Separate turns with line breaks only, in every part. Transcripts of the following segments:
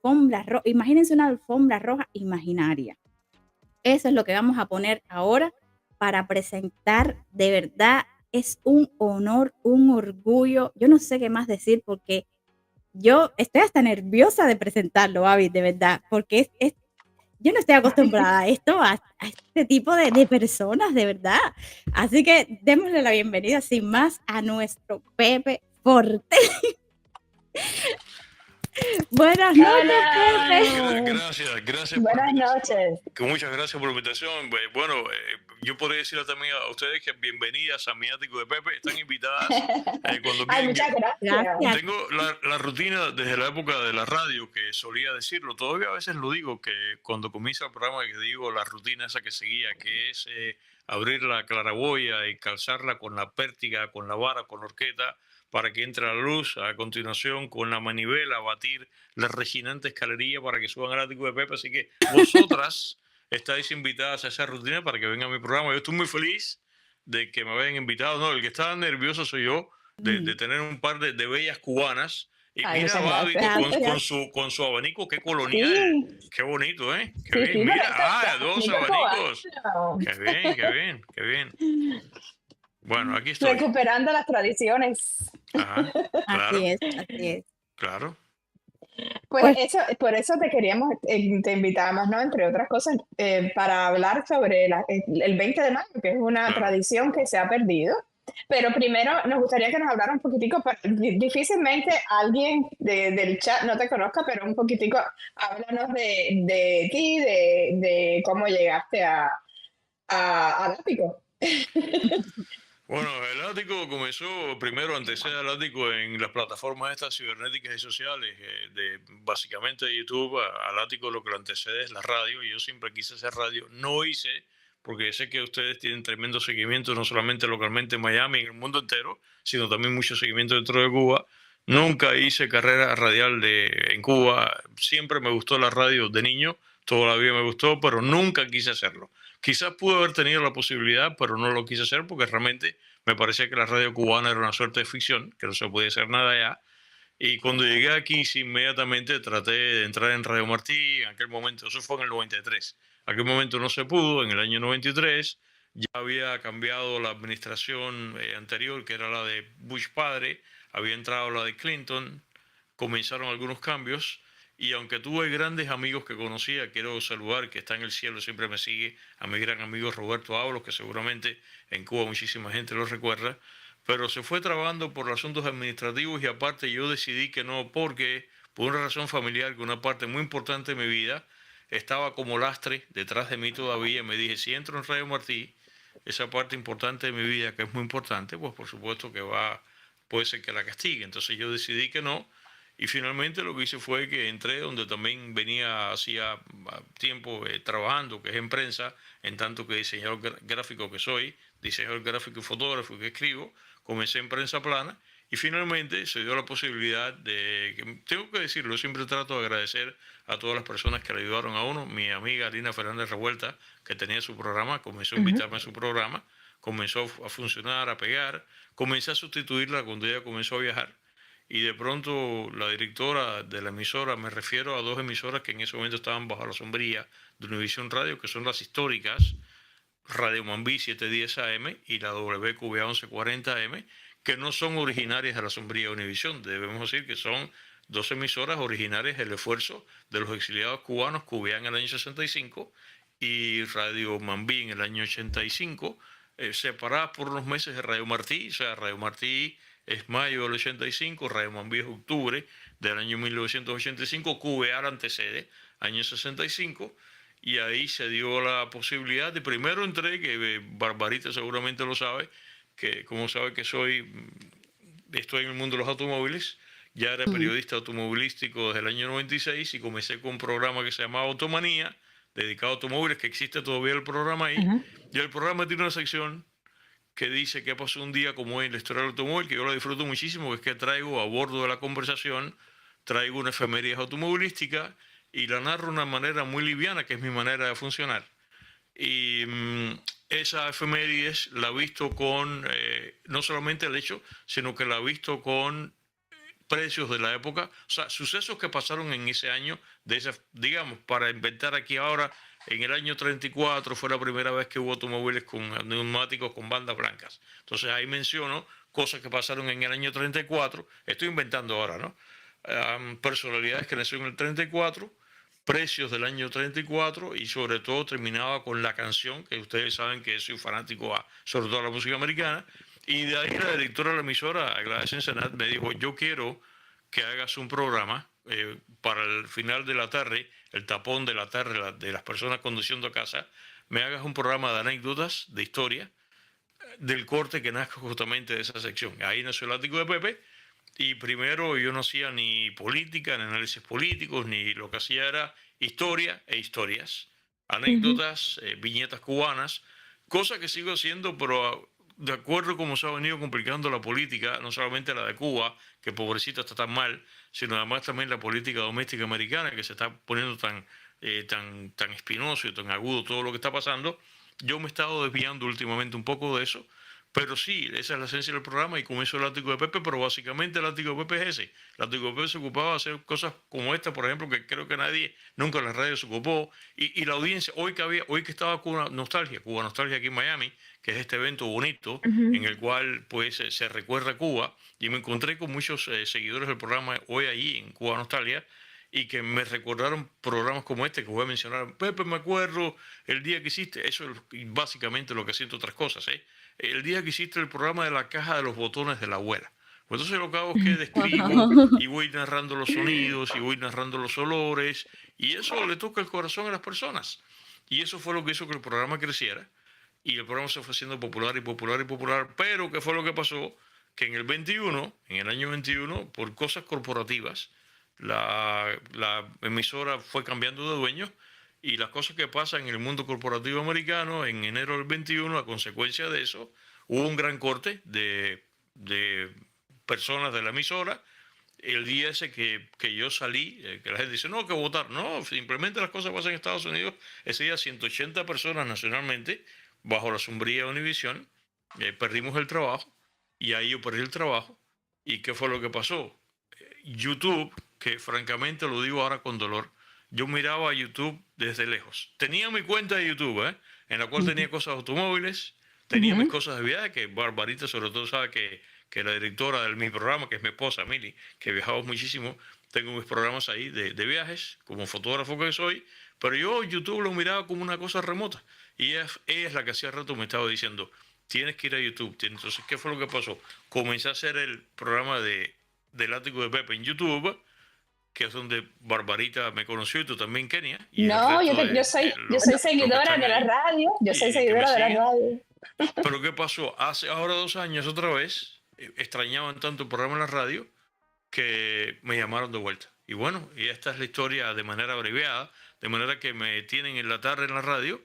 alfombra roja. Imagínense una alfombra roja imaginaria. Eso es lo que vamos a poner ahora para presentar. De verdad, es un honor, un orgullo. Yo no sé qué más decir porque yo estoy hasta nerviosa de presentarlo, Abby, de verdad, porque yo no estoy acostumbrada a esto, a este tipo de personas, de verdad. Así que démosle la bienvenida sin más a nuestro Pepe Forte. Buenas noches, Pepe.
Hola.
Gracias por la
Buenas
invitación.
noches.
Muchas gracias por la invitación. Bueno, yo podría decirle también a ustedes que bienvenidas a mi ático de Pepe. Están invitadas cuando
Ay,
quieran.
muchas gracias.
Gracias.
Tengo la rutina desde la época de la radio que solía decirlo. Todavía a veces lo digo, que cuando comienza el programa que digo la rutina esa que seguía, que es abrir la claraboya y calzarla con la pértiga, con la vara, con la horqueta, para que entre la luz. A continuación, con la manivela, batir la reginante escalería para que suban al ático de Pepe. Así que vosotras estáis invitadas a esa rutina para que venga a mi programa. Yo estoy muy feliz de que me hayan invitado. No, el que estaba nervioso soy yo de tener un par de bellas cubanas. Y
Ay,
mira,
muchas
Babi,
gracias.
con su abanico, qué colonial.
Sí,
Qué bonito, ¿eh? Qué
sí,
bien.
sí, pero
Mira,
este es
dos
abanico
abanicos.
cubano.
Qué bien, qué bien, qué bien. Bueno, aquí estoy.
Recuperando las tradiciones.
Ajá,
Así
claro,
es, así es.
claro.
Pues
Pues
eso, por eso te queríamos, te invitamos, ¿no? Entre otras cosas, para hablar sobre el 20 de mayo, que es una
Claro.
tradición que se ha perdido. Pero primero nos gustaría que nos hablara un poquitico, difícilmente alguien del chat no te conozca, pero un poquitico, háblanos de ti, de cómo llegaste al ático.
Bueno, el ático comenzó primero, antecede al ático en las plataformas estas cibernéticas y sociales, básicamente de YouTube. Al ático lo que lo antecede es la radio, y yo siempre quise hacer radio. No hice, porque sé que ustedes tienen tremendo seguimiento, no solamente localmente en Miami, en el mundo entero, sino también mucho seguimiento dentro de Cuba. Nunca hice carrera radial en Cuba. Siempre me gustó la radio de niño, toda la vida me gustó, pero nunca quise hacerlo. Quizás pude haber tenido la posibilidad, pero no lo quise hacer porque realmente me parecía que la radio cubana era una suerte de ficción, que no se podía hacer nada allá. Y cuando llegué aquí, sí, inmediatamente traté de entrar en Radio Martí. En aquel momento, eso fue en el 93. En aquel momento no se pudo. En el año 93 ya había cambiado la administración anterior, que era la de Bush padre. Había entrado la de Clinton. Comenzaron algunos cambios. Y aunque tuve grandes amigos que conocía, quiero saludar, que está en el cielo, siempre me sigue, a mi gran amigo Roberto Ábalos, que seguramente en Cuba muchísima gente lo recuerda. Pero se fue trabando por asuntos administrativos, y aparte yo decidí que no, porque por una razón familiar, que una parte muy importante de mi vida estaba como lastre detrás de mí todavía. Me dije, si entro en Radio Martí, esa parte importante de mi vida, que es muy importante, pues por supuesto que puede ser que la castigue. Entonces yo decidí que no, y finalmente lo que hice fue que entré donde también venía hacía tiempo trabajando, que es en prensa, en tanto que diseñador gráfico que soy, diseñador gráfico y fotógrafo que escribo. Comencé en prensa plana y finalmente se dio la posibilidad tengo que decirlo, siempre trato de agradecer a todas las personas que le ayudaron a uno. Mi amiga Alina Fernández Revuelta, que tenía su programa, comenzó a invitarme a su programa, comenzó a funcionar, a pegar, comencé a sustituirla cuando ella comenzó a viajar. Y de pronto la directora de la emisora, me refiero a dos emisoras que en ese momento estaban bajo la sombrilla de Univisión Radio, que son las históricas, Radio Mambí 710 AM y la WQBA 1140 AM, que no son originarias de la sombrilla de Univisión. Debemos decir que son dos emisoras originarias del esfuerzo de los exiliados cubanos, QBA en el año 65 y Radio Mambí en el año 85, separadas por unos meses de Radio Martí. O sea, Radio Martí es mayo del 85, Radio Mambí es octubre del año 1985, QBA la antecede, año 65. Y ahí se dio la posibilidad de, primero entré, que Barbarita seguramente lo sabe, que como sabe que estoy en el mundo de los automóviles. Ya era periodista automovilístico desde el año 96 y comencé con un programa que se llamaba Automanía, dedicado a automóviles, que existe todavía el programa ahí. Y el programa tiene una sección que dice qué pasó un día como en la historia del automóvil, que yo la disfruto muchísimo, que es que traigo a bordo de la conversación, traigo una efeméride automovilística y la narro de una manera muy liviana, que es mi manera de funcionar. Y esa efemérides la he visto con, no solamente el hecho, sino que la he visto con precios de la época, o sea, sucesos que pasaron en ese año, digamos, para inventar aquí ahora, en el año 34 fue la primera vez que hubo automóviles con neumáticos con bandas blancas. Entonces ahí menciono cosas que pasaron en el año 34, estoy inventando ahora, ¿no? Personalidades que nacieron en el 34, precios del año 34 y sobre todo terminaba con la canción, que ustedes saben que soy fanático sobre todo a la música americana, y de ahí la directora de la emisora, Gladys Ensenat, me dijo, yo quiero que hagas un programa para el final de la tarde, el tapón de la tarde de las personas conduciendo a casa, me hagas un programa de anécdotas, de historia, del corte que nazca justamente de esa sección. Ahí nació el Ático de Pepe, y primero yo no hacía ni política, ni análisis políticos, ni lo que hacía era historia e historias, anécdotas, viñetas cubanas, cosa que sigo haciendo, pero de acuerdo como se ha venido complicando la política, no solamente la de Cuba, que pobrecita está tan mal, sino además también la política doméstica americana, que se está poniendo tan espinoso y tan agudo todo lo que está pasando. Yo me he estado desviando últimamente un poco de eso, pero sí, esa es la esencia del programa y con eso el Ático de Pepe, pero básicamente el Ático de Pepe es ese. El Ático de Pepe se ocupaba de hacer cosas como esta, por ejemplo, que creo que nadie nunca en la radio se ocupó. Y la audiencia, hoy que estaba Cuba Nostalgia aquí en Miami, que es este evento bonito en el cual pues se recuerda Cuba, y me encontré con muchos seguidores del programa hoy allí en Cuba Nostalgia, y que me recordaron programas como este que voy a mencionar. Pepe, me acuerdo el día que hiciste, eso es básicamente lo que siento otras cosas, el día que hiciste el programa de la caja de los botones de la abuela. Pues entonces lo que hago es que describo y voy narrando los sonidos y voy narrando los olores, y eso le toca el corazón a las personas. Y eso fue lo que hizo que el programa creciera, y el programa se fue haciendo popular y popular y popular. Pero ¿qué fue lo que pasó? Que en el año 21, por cosas corporativas, la emisora fue cambiando de dueño, y las cosas que pasan en el mundo corporativo americano, en enero del 21, a consecuencia de eso, hubo un gran corte de personas de la emisora. El día ese que yo salí, que la gente dice, no, que votar. No, simplemente las cosas pasan en Estados Unidos. Ese día 180 personas nacionalmente, bajo la sombría de Univision, perdimos el trabajo, y ahí yo perdí el trabajo. ¿Y qué fue lo que pasó? YouTube, que francamente lo digo ahora con dolor, yo miraba a YouTube desde lejos. Tenía mi cuenta de YouTube, en la cual tenía cosas de automóviles, tenía mis cosas de viaje, que Barbarita sobre todo sabe que la directora de mi programa, que es mi esposa, Mili, que viajamos muchísimo, tengo mis programas ahí de viajes, como fotógrafo que soy, pero yo YouTube lo miraba como una cosa remota. Y ella es la que hacía rato me estaba diciendo, tienes que ir a YouTube. Entonces, ¿qué fue lo que pasó? Comencé a hacer el programa del Ático de Pepe en YouTube, que es donde Barbarita me conoció, y tú también, Kenia.
No, yo soy seguidora de la radio. Yo soy seguidora de la radio.
Pero ¿qué pasó? Hace ahora 2 años otra vez, extrañaban tanto el programa en la radio que me llamaron de vuelta. Y bueno, y esta es la historia de manera abreviada, de manera que me tienen en la tarde en la radio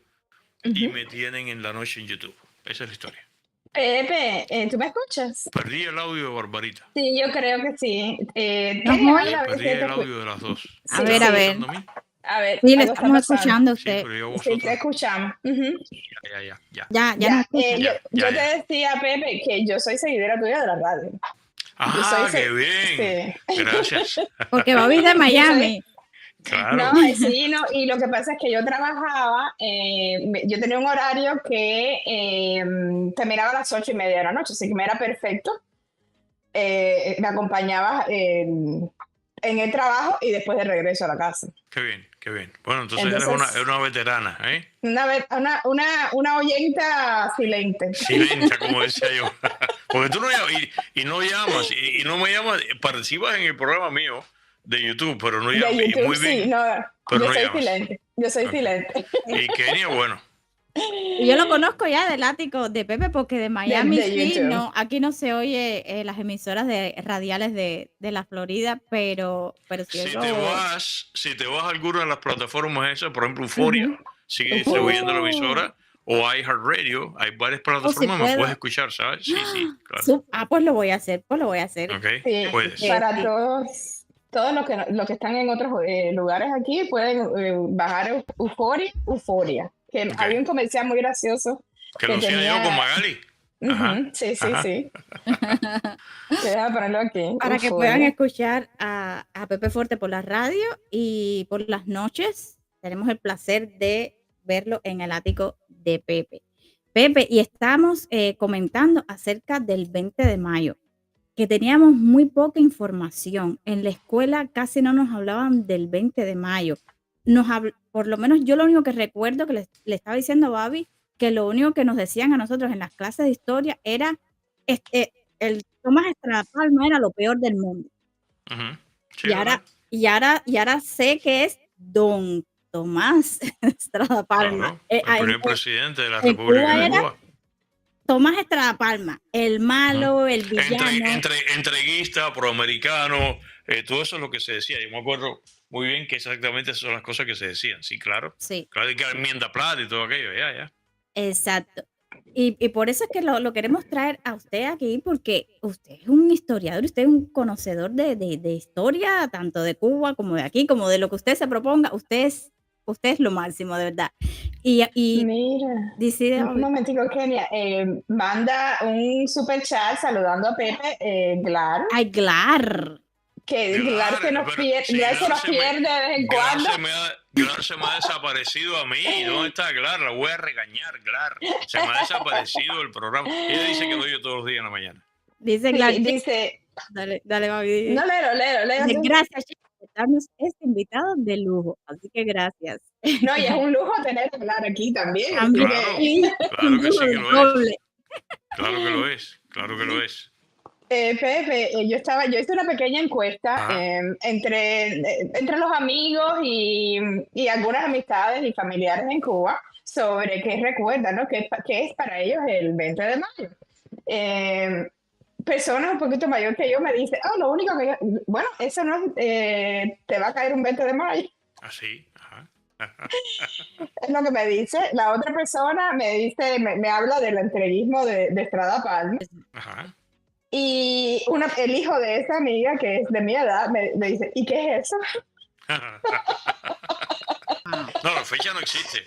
y me tienen en la noche en YouTube. Esa es la historia.
Pepe, ¿tú me escuchas?
Perdí el audio de Barbarita.
Sí, yo creo que sí.
Perdí el audio de las dos.
A ver.
A ver.
Sí, le estamos escuchando a usted.
Sí, te escuchamos.
Ya nos escucha.
Yo te decía, Pepe, que yo soy seguidora tuya de la radio.
¡Qué bien! Sí. Gracias.
Porque Bobby de Miami.
Claro.
No, sí, no, y lo que pasa es que yo trabajaba, yo tenía un horario que terminaba a las 8:30 de la noche, así que me era perfecto. Me acompañaba en el trabajo y después de regreso a la casa.
Qué bien, qué bien. Bueno, entonces eres una veterana, ¿eh?
Una oyenta silente.
Silente, como decía yo. Porque tú no llamas, y no llamas, y no me llamas, participas en el programa mío de YouTube, pero no llamas.
De YouTube,
muy bien,
sí, no,
pero
yo
no
soy
llamas.
silente. Yo soy silente.
Y Kenia, bueno.
Y yo lo conozco ya del Ático de Pepe, porque de Miami sí,
YouTube.
no, aquí no se oye las emisoras radiales de la Florida, pero si
te vas a alguna de las plataformas esas, por ejemplo, Euphoria, sigue distribuyendo la emisora, o iHeartRadio, hay varias plataformas, me puedes escuchar, ¿sabes? Sí, claro.
Pues lo voy a hacer,
Okay,
sí,
puedes.
Para todos los que están en otros lugares aquí pueden bajar Euphoria. Que había un comercial muy gracioso
que lo hacía yo con Magali. Ajá,
Sí, sí,
ajá.
sí. Deja ponerlo aquí.
Para que puedan
Euforia.
escuchar a Pepe Forte por la radio y por las noches tenemos el placer de verlo en el ático de Pepe. Pepe, y estamos comentando acerca del 20 de mayo, que teníamos muy poca información. En la escuela casi no nos hablaban del 20 de mayo. Por lo menos yo lo único que recuerdo que le estaba diciendo a Babi, que lo único que nos decían a nosotros en las clases de historia era este, el Tomás Estrada Palma era lo peor del mundo.
Ujú. Sí,
Y
es verdad.
ahora, y ahora sé que es Don Tomás Estrada Palma.
Claro, el primer presidente de la
En
República
Cuba
de
era
Cuba.
Tomás Estrada Palma, el
Ujú.
malo, el villano.
Entreguista, proamericano, todo eso es lo que se decía. Yo me acuerdo muy bien que exactamente esas son las cosas que se decían. Sí, claro.
Sí,
Claro, y que la enmienda plata y todo aquello, ya.
exacto. Y por eso es que lo queremos traer a usted aquí, porque usted es un historiador, usted es un conocedor de historia, tanto de Cuba como de aquí, como de lo que usted se proponga. Usted es lo máximo, de verdad. Y
Mira,
dice,
un momentico, Kenia. Manda un super chat saludando a Pepe, Glar,
ay, Glar.
que Glar
Glar, pero si
Glar se nos pierde de vez en cuando.
Glar se me ha desaparecido a mí. ¿Dónde está Glar? La voy a regañar, Glar. Se me ha desaparecido el programa. Ella dice que lo oye todos los días en la mañana.
Dice Glar.
Sí, dice,
Dale, Babi.
no, lero tú.
Gracias, chicos, por darnos este invitado de lujo. Así que gracias.
No, y es un lujo tener a Glar aquí también, así
También,
Claro,
que...
sí, un
claro que sí
lujo
que
de
lo es.
doble.
Claro que lo es, claro que lo es.
Pepe, yo hice una pequeña encuesta
Ajá.
entre los amigos y algunas amistades y familiares en Cuba sobre qué recuerdan, ¿no? ¿Qué es para ellos el 20 de mayo? Personas un poquito mayor que yo me dicen, oh, lo único que yo, bueno, eso no es, te va a caer un 20 de mayo,
Así, ajá.
es lo que me dice. La otra persona me dice, me habla del entreguismo de Estrada Palma.
Ajá.
Y el hijo de esa amiga, que es de mi edad, me dice, ¿y qué es eso?
No, la fecha no existe.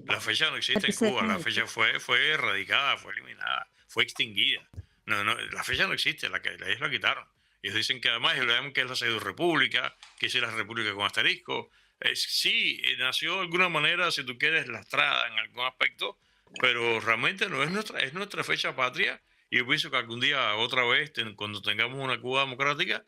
La fecha no existe en Cuba. La fecha fue erradicada, fue eliminada, fue extinguida. No, la fecha no existe, ellos la quitaron. Ellos dicen que además ellos le llaman que es la pseudo república, que es la república con asterisco. Sí, nació de alguna manera, si tú quieres, lastrada en algún aspecto, pero realmente no es nuestra fecha patria. Y yo pienso que algún día, otra vez, cuando tengamos una Cuba democrática,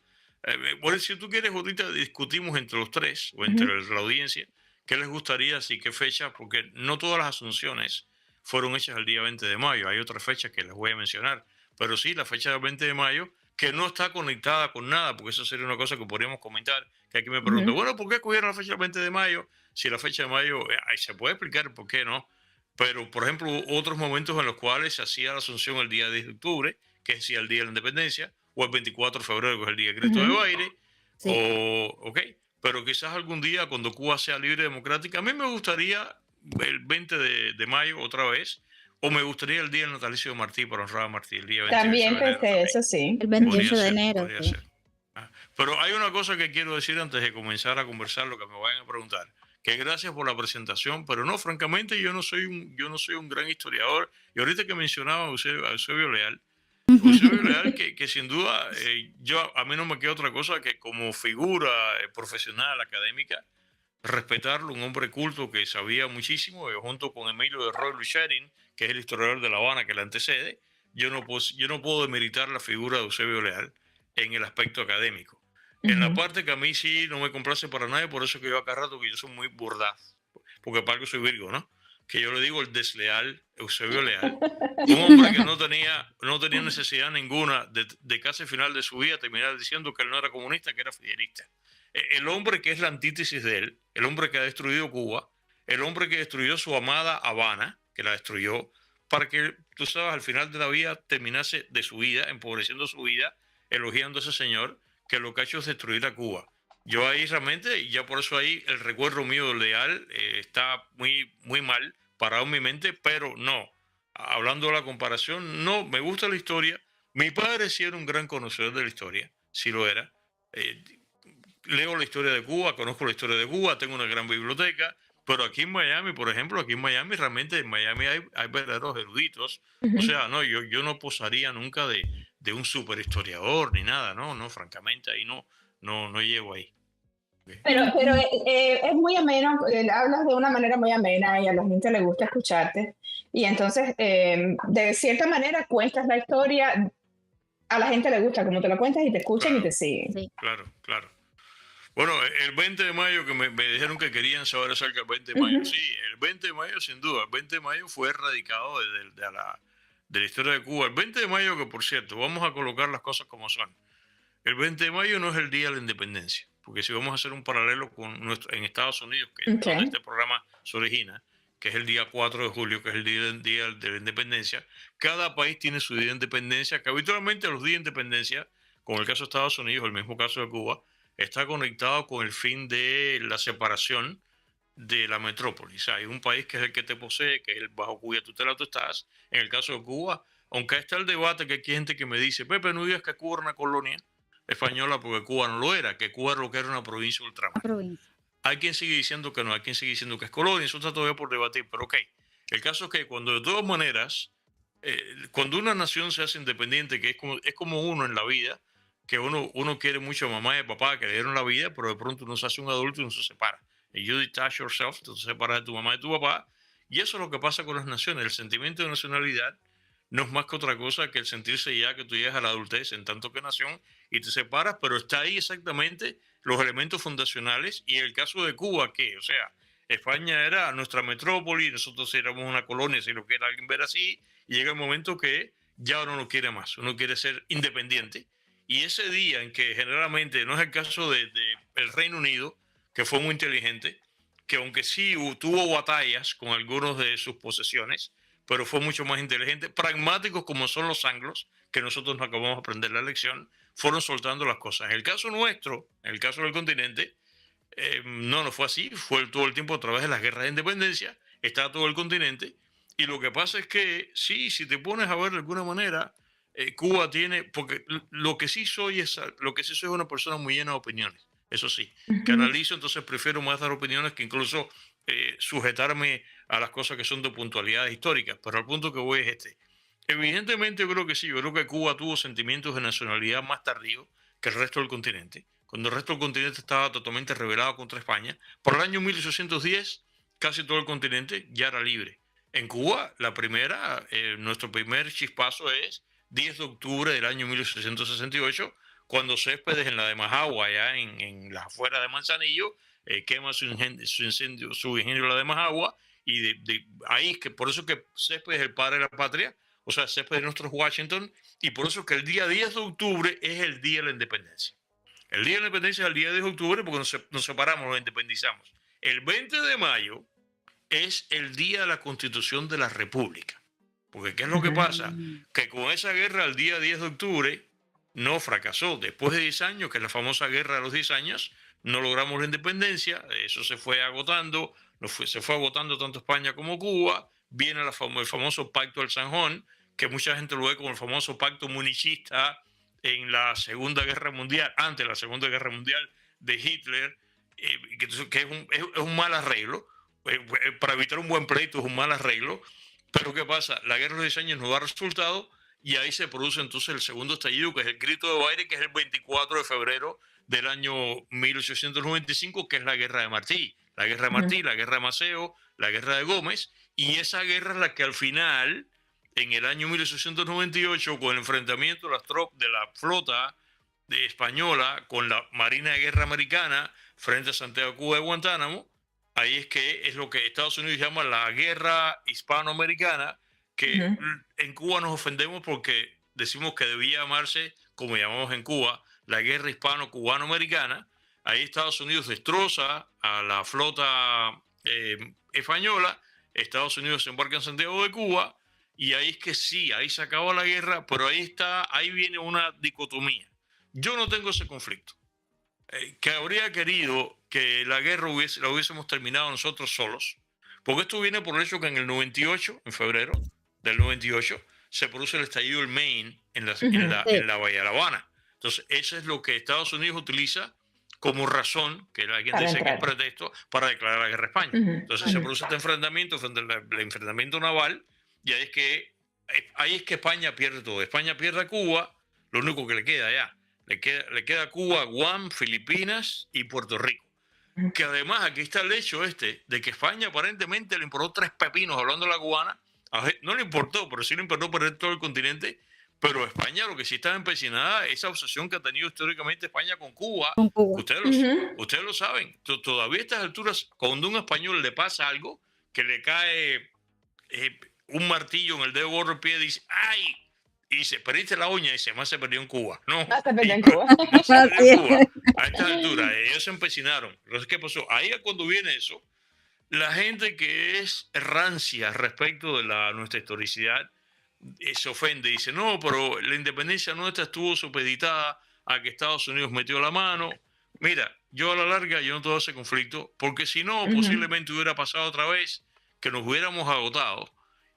bueno, si tú quieres, ahorita discutimos entre los tres o entre la audiencia qué les gustaría, sí, qué fecha, porque no todas las asunciones fueron hechas el día 20 de mayo. Hay otras fechas que les voy a mencionar, pero sí, la fecha del 20 de mayo, que no está conectada con nada, porque eso sería una cosa que podríamos comentar, que aquí me pregunto, bueno, ¿por qué escogieron la fecha del 20 de mayo? Si la fecha de mayo, se puede explicar por qué no, pero, por ejemplo, otros momentos en los cuales se hacía la asunción el día 10 de octubre, que es el día de la independencia, o el 24 de febrero, que es el día de Cristo de Baile,
Sí.
ok, pero quizás algún día cuando Cuba sea libre y democrática, a mí me gustaría el 20 de mayo otra vez, o me gustaría el día del natalicio de Martí para honrar a Martí, el día 28
También
de enero
pensé
también.
eso, sí.
El
Podría
28 de
ser,
enero,
podría
sí.
ser. Pero hay una cosa que quiero decir antes de comenzar a conversar, lo que me vayan a preguntar, que gracias por la presentación, pero no, francamente yo no soy un gran historiador, y ahorita que mencionaba a Eusebio Leal, que sin duda, a mí no me queda otra cosa que como figura profesional, académica, respetarlo, un hombre culto que sabía muchísimo, junto con Emilio de Roy Lucharin, que es el historiador de La Habana que le antecede. Yo no puedo demeritar la figura de Eusebio Leal en el aspecto académico. En la parte que a mí sí no me complace para nadie, por eso que yo acá rato que yo soy muy burdaz, porque para algo soy Virgo, ¿no? Que yo le digo el desleal Eusebio Leal, un hombre que no tenía necesidad ninguna de casi al final de su vida terminar diciendo que él no era comunista, que era fidelista. El hombre que es la antítesis de él, el hombre que ha destruido Cuba, el hombre que destruyó su amada Habana, que la destruyó, para que, tú sabes, al final de la vida terminase de su vida, empobreciendo su vida, elogiando a ese señor, que lo que ha hecho es destruir a Cuba. Yo ahí realmente, y ya por eso ahí el recuerdo mío de Leal está muy, muy mal parado en mi mente, pero no. Hablando de la comparación, no, me gusta la historia. Mi padre sí era un gran conocedor de la historia, sí lo era. Eh, Leo la historia de Cuba, conozco la historia de Cuba, tengo una gran biblioteca, Pero aquí en Miami, por ejemplo, aquí en Miami, realmente en Miami hay verdaderos eruditos. O sea, no, yo no posaría nunca de un super historiador ni nada, no, no, francamente, ahí no llego ahí.
Pero es muy ameno, hablas de una manera muy amena y a la gente le gusta escucharte. Y entonces, de cierta manera, cuentas la historia, a la gente le gusta como te lo cuentas y te escuchan y
Claro,
te siguen.
Sí.
claro, claro. Bueno, el 20 de mayo que me dijeron que querían saber acerca del 20 de mayo.
Ujú.
Sí, el 20 de mayo sin duda. El 20 de mayo fue erradicado de la historia de Cuba. El 20 de mayo que, por cierto, vamos a colocar las cosas como son. El 20 de mayo no es el día de la independencia, porque si vamos a hacer un paralelo con en Estados Unidos, que es donde
Okay.
este programa se origina, que es el día 4 de julio, que es el día de la independencia, cada país tiene su día de independencia, que habitualmente los días de independencia, como el caso de Estados Unidos, el mismo caso de Cuba, está conectado con el fin de la separación de la metrópoli. O sea, hay un país que es el que te posee, que es el bajo cuya tutela tú estás. En el caso de Cuba, aunque está el debate que hay gente que me dice, Pepe, no digas que Cuba era una colonia española porque Cuba no lo era, que Cuba era lo que era una provincia
La
ultramar.
provincia.
Hay quien sigue diciendo que no, hay quien sigue diciendo que es colonia, eso está todavía por debatir, pero ok. El caso es que cuando de todas maneras, cuando una nación se hace independiente, que es como uno en la vida, que uno quiere mucho a mamá y a papá que le dieron la vida, pero de pronto uno se hace un adulto y uno se separa. Y you detach yourself, tú te separas de tu mamá y de tu papá, y eso es lo que pasa con las naciones. El sentimiento de nacionalidad no es más que otra cosa que el sentirse ya que tú llegas a la adultez en tanto que nación y te separas, pero está ahí exactamente los elementos fundacionales. Y en el caso de Cuba, que, o sea, España era nuestra metrópoli, nosotros éramos una colonia, si lo quiere alguien ver así, y llega el momento que ya uno no quiere más, uno quiere ser independiente. Y ese día en que generalmente, no es el caso de el Reino Unido, que fue muy inteligente, que aunque sí tuvo batallas con algunos de sus posesiones, pero fue mucho más inteligente, pragmáticos como son los anglos, que nosotros no acabamos de aprender la lección, fueron soltando las cosas. En el caso nuestro, en el caso del continente, no fue así, fue todo el tiempo a través de las guerras de independencia, está todo el continente, y lo que pasa es que sí, si te pones a ver de alguna manera, Cuba tiene, porque lo que sí soy es una persona muy llena de opiniones, eso sí, que
Ujú.
analizo, entonces prefiero más dar opiniones que incluso sujetarme a las cosas que son de puntualidades históricas, pero al punto que voy es este. Evidentemente yo creo que sí, yo creo que Cuba tuvo sentimientos de nacionalidad más tardíos que el resto del continente, cuando el resto del continente estaba totalmente rebelado contra España. Por el año 1810, casi todo el continente ya era libre. En Cuba, nuestro primer chispazo es 10 de octubre del año 1868, cuando Céspedes en la de Majagua, allá en las afueras de Manzanillo, quema su ingenio la de Majagua, y ahí, que por eso que Céspedes es el padre de la patria, o sea, Céspedes es nuestro Washington, y por eso que el día 10 de octubre es el día de la independencia. El día de la independencia es el día 10 de octubre porque nos separamos, nos independizamos. El 20 de mayo es el día de la constitución de la república. Porque ¿qué es lo que pasa?
Mm.
Que con esa guerra el día 10 de octubre no fracasó. Después de 10 años, que es la famosa guerra de los 10 años, no logramos la independencia, eso se fue agotando, se fue agotando tanto España como Cuba, viene el famoso pacto del Sanjón, que mucha gente lo ve como el famoso pacto munichista en la Segunda Guerra Mundial, antes de la Segunda Guerra Mundial de Hitler, que es un mal arreglo, para evitar un buen pleito es un mal arreglo, pero ¿qué pasa? La guerra de los 10 años no da resultado y ahí se produce entonces el segundo estallido, que es el grito de Baile, que es el 24 de febrero del año 1895, que es la guerra de Martí. La guerra de Martí, la guerra de Maceo, la guerra de Gómez, y esa guerra es la que al final, en el año 1898, con el enfrentamiento de la flota española con la Marina de Guerra Americana frente a Santiago de Cuba de Guantánamo, ahí es lo que Estados Unidos llama la guerra hispanoamericana, que
Ujú.
en Cuba nos ofendemos porque decimos que debía llamarse, como llamamos en Cuba, la guerra hispano-cubano-americana. Ahí Estados Unidos destroza a la flota española, Estados Unidos se embarca en Santiago de Cuba, y ahí es que sí, ahí se acabó la guerra, pero ahí viene una dicotomía. Yo no tengo ese conflicto. Que habría querido que la guerra la hubiésemos terminado nosotros solos, porque esto viene por el hecho que en el 98, en febrero del 98, se produce el estallido del Maine en
Ujú.
la,
Sí.
en la Bahía de La Habana. Entonces, eso es lo que Estados Unidos utiliza como razón, que alguien
Para
dice que es
entrar.
pretexto, para declarar la guerra a España.
Ujú,
Entonces se
ujú.
produce este enfrentamiento, frente al enfrentamiento naval, y ahí es que España pierde todo. España pierde a Cuba, lo único que le queda ya. Le queda a Cuba, Guam, Filipinas y Puerto Rico. Que además aquí está el hecho de que España aparentemente le importó 3 pepinos, hablando de la cubana. No le importó, pero sí le importó perder todo el continente. Pero España lo que sí estaba empecinada, esa obsesión que ha tenido históricamente España con Cuba,
Con
que
Cuba.
ustedes lo saben. Todavía a estas alturas, cuando a un español le pasa algo, que le cae un martillo en el dedo gordo del pie, dice, ¡ay! Y dice, perdiste la uña, y dice, más se perdió en Cuba. No,
Hasta perdió en Cuba.
más se perdió
Así
en
es.
Cuba. A estas alturas, ellos se empecinaron. Entonces, ¿qué pasó? Ahí es cuando viene eso. La gente que es rancia respecto de nuestra historicidad se ofende. Dice, no, pero la independencia nuestra estuvo supeditada a que Estados Unidos metió la mano. Mira, yo a la larga yo no todo ese conflicto, porque si no,
Ujú.
posiblemente hubiera pasado otra vez, que nos hubiéramos agotado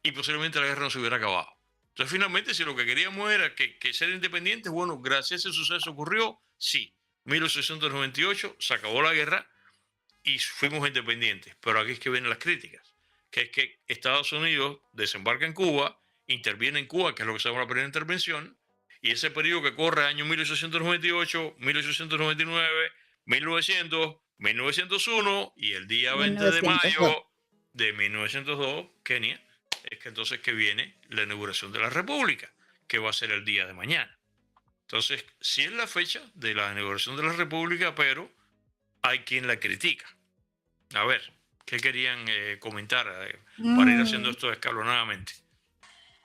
y posiblemente la guerra no se hubiera acabado. Entonces, finalmente, si lo que queríamos era que ser independientes, bueno, gracias a ese suceso ocurrió, sí. 1898 se acabó la guerra y fuimos independientes. Pero aquí es que vienen las críticas, que es que Estados Unidos desembarca en Cuba, interviene en Cuba, que es lo que se llama la primera intervención, y ese periodo que corre año 1898, 1899, 1900, 1901 y el día 20 de
1902.
mayo de 1902, Kenia, es que entonces que viene la inauguración de la República, que va a ser el día de mañana. Entonces, sí es la fecha de la inauguración de la República, pero hay quien la critica. A ver, ¿qué querían comentar para ir haciendo esto escalonadamente?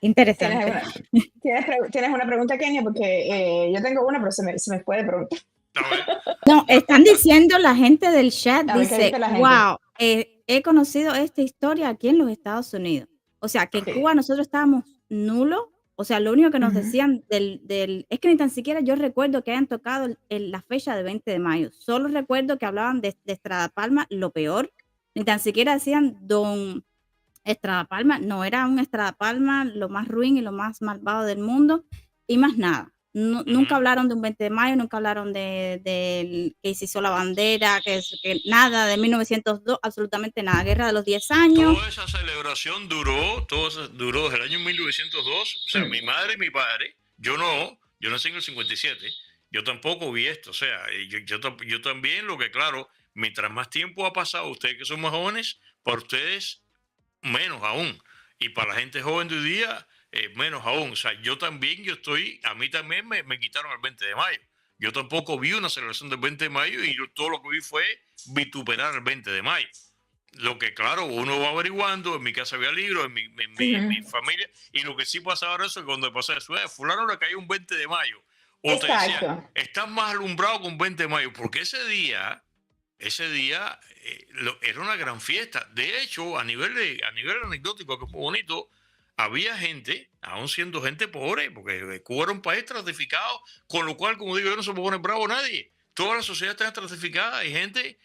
Interesante.
¿Tienes una pregunta, Kenia? Porque yo tengo una, pero se me puede preguntar.
A ver,
No, están diciendo la gente del chat,
A ver, ¿qué
dice,
dice la gente?
wow, he conocido esta historia aquí en los Estados Unidos. O sea, que en
Sí.
Cuba nosotros estábamos nulos. O sea, lo único que nos
Ujú.
decían es que ni tan siquiera yo recuerdo que hayan tocado la fecha de 20 de mayo. Solo recuerdo que hablaban de Estrada Palma, lo peor. Ni tan siquiera decían don Estrada Palma. No, era un Estrada Palma lo más ruin y lo más malvado del mundo. Y más nada. Nunca hablaron de un 20 de mayo, nunca hablaron de que se hizo la bandera, que nada, de 1902, absolutamente nada. Guerra de los 10 años.
Toda esa celebración duró desde el año 1902. O sea, mi madre y mi padre, yo nací en el 57, yo tampoco vi esto. O sea, yo también, lo que claro, mientras más tiempo ha pasado, ustedes que son más jóvenes, para ustedes menos aún. Y para la gente joven de hoy día, menos aún. O sea, a mí también me quitaron el 20 de mayo. Yo tampoco vi una celebración del 20 de mayo y todo lo que vi fue vituperar el 20 de mayo. Lo que, claro, uno va averiguando, en mi casa había libros, en mi familia, y lo que sí pasaba era eso, que cuando pasaba eso, fulano le cayó un 20 de mayo. O te decía,
Exacto.
estás más alumbrado con 20 de mayo, porque ese día era una gran fiesta. De hecho, a nivel anecdótico, que es muy bonito, había gente, aún siendo gente pobre, porque Cuba era un país estratificado, con lo cual, como digo, yo no se me pone bravo nadie. Toda la sociedad está estratificada y gente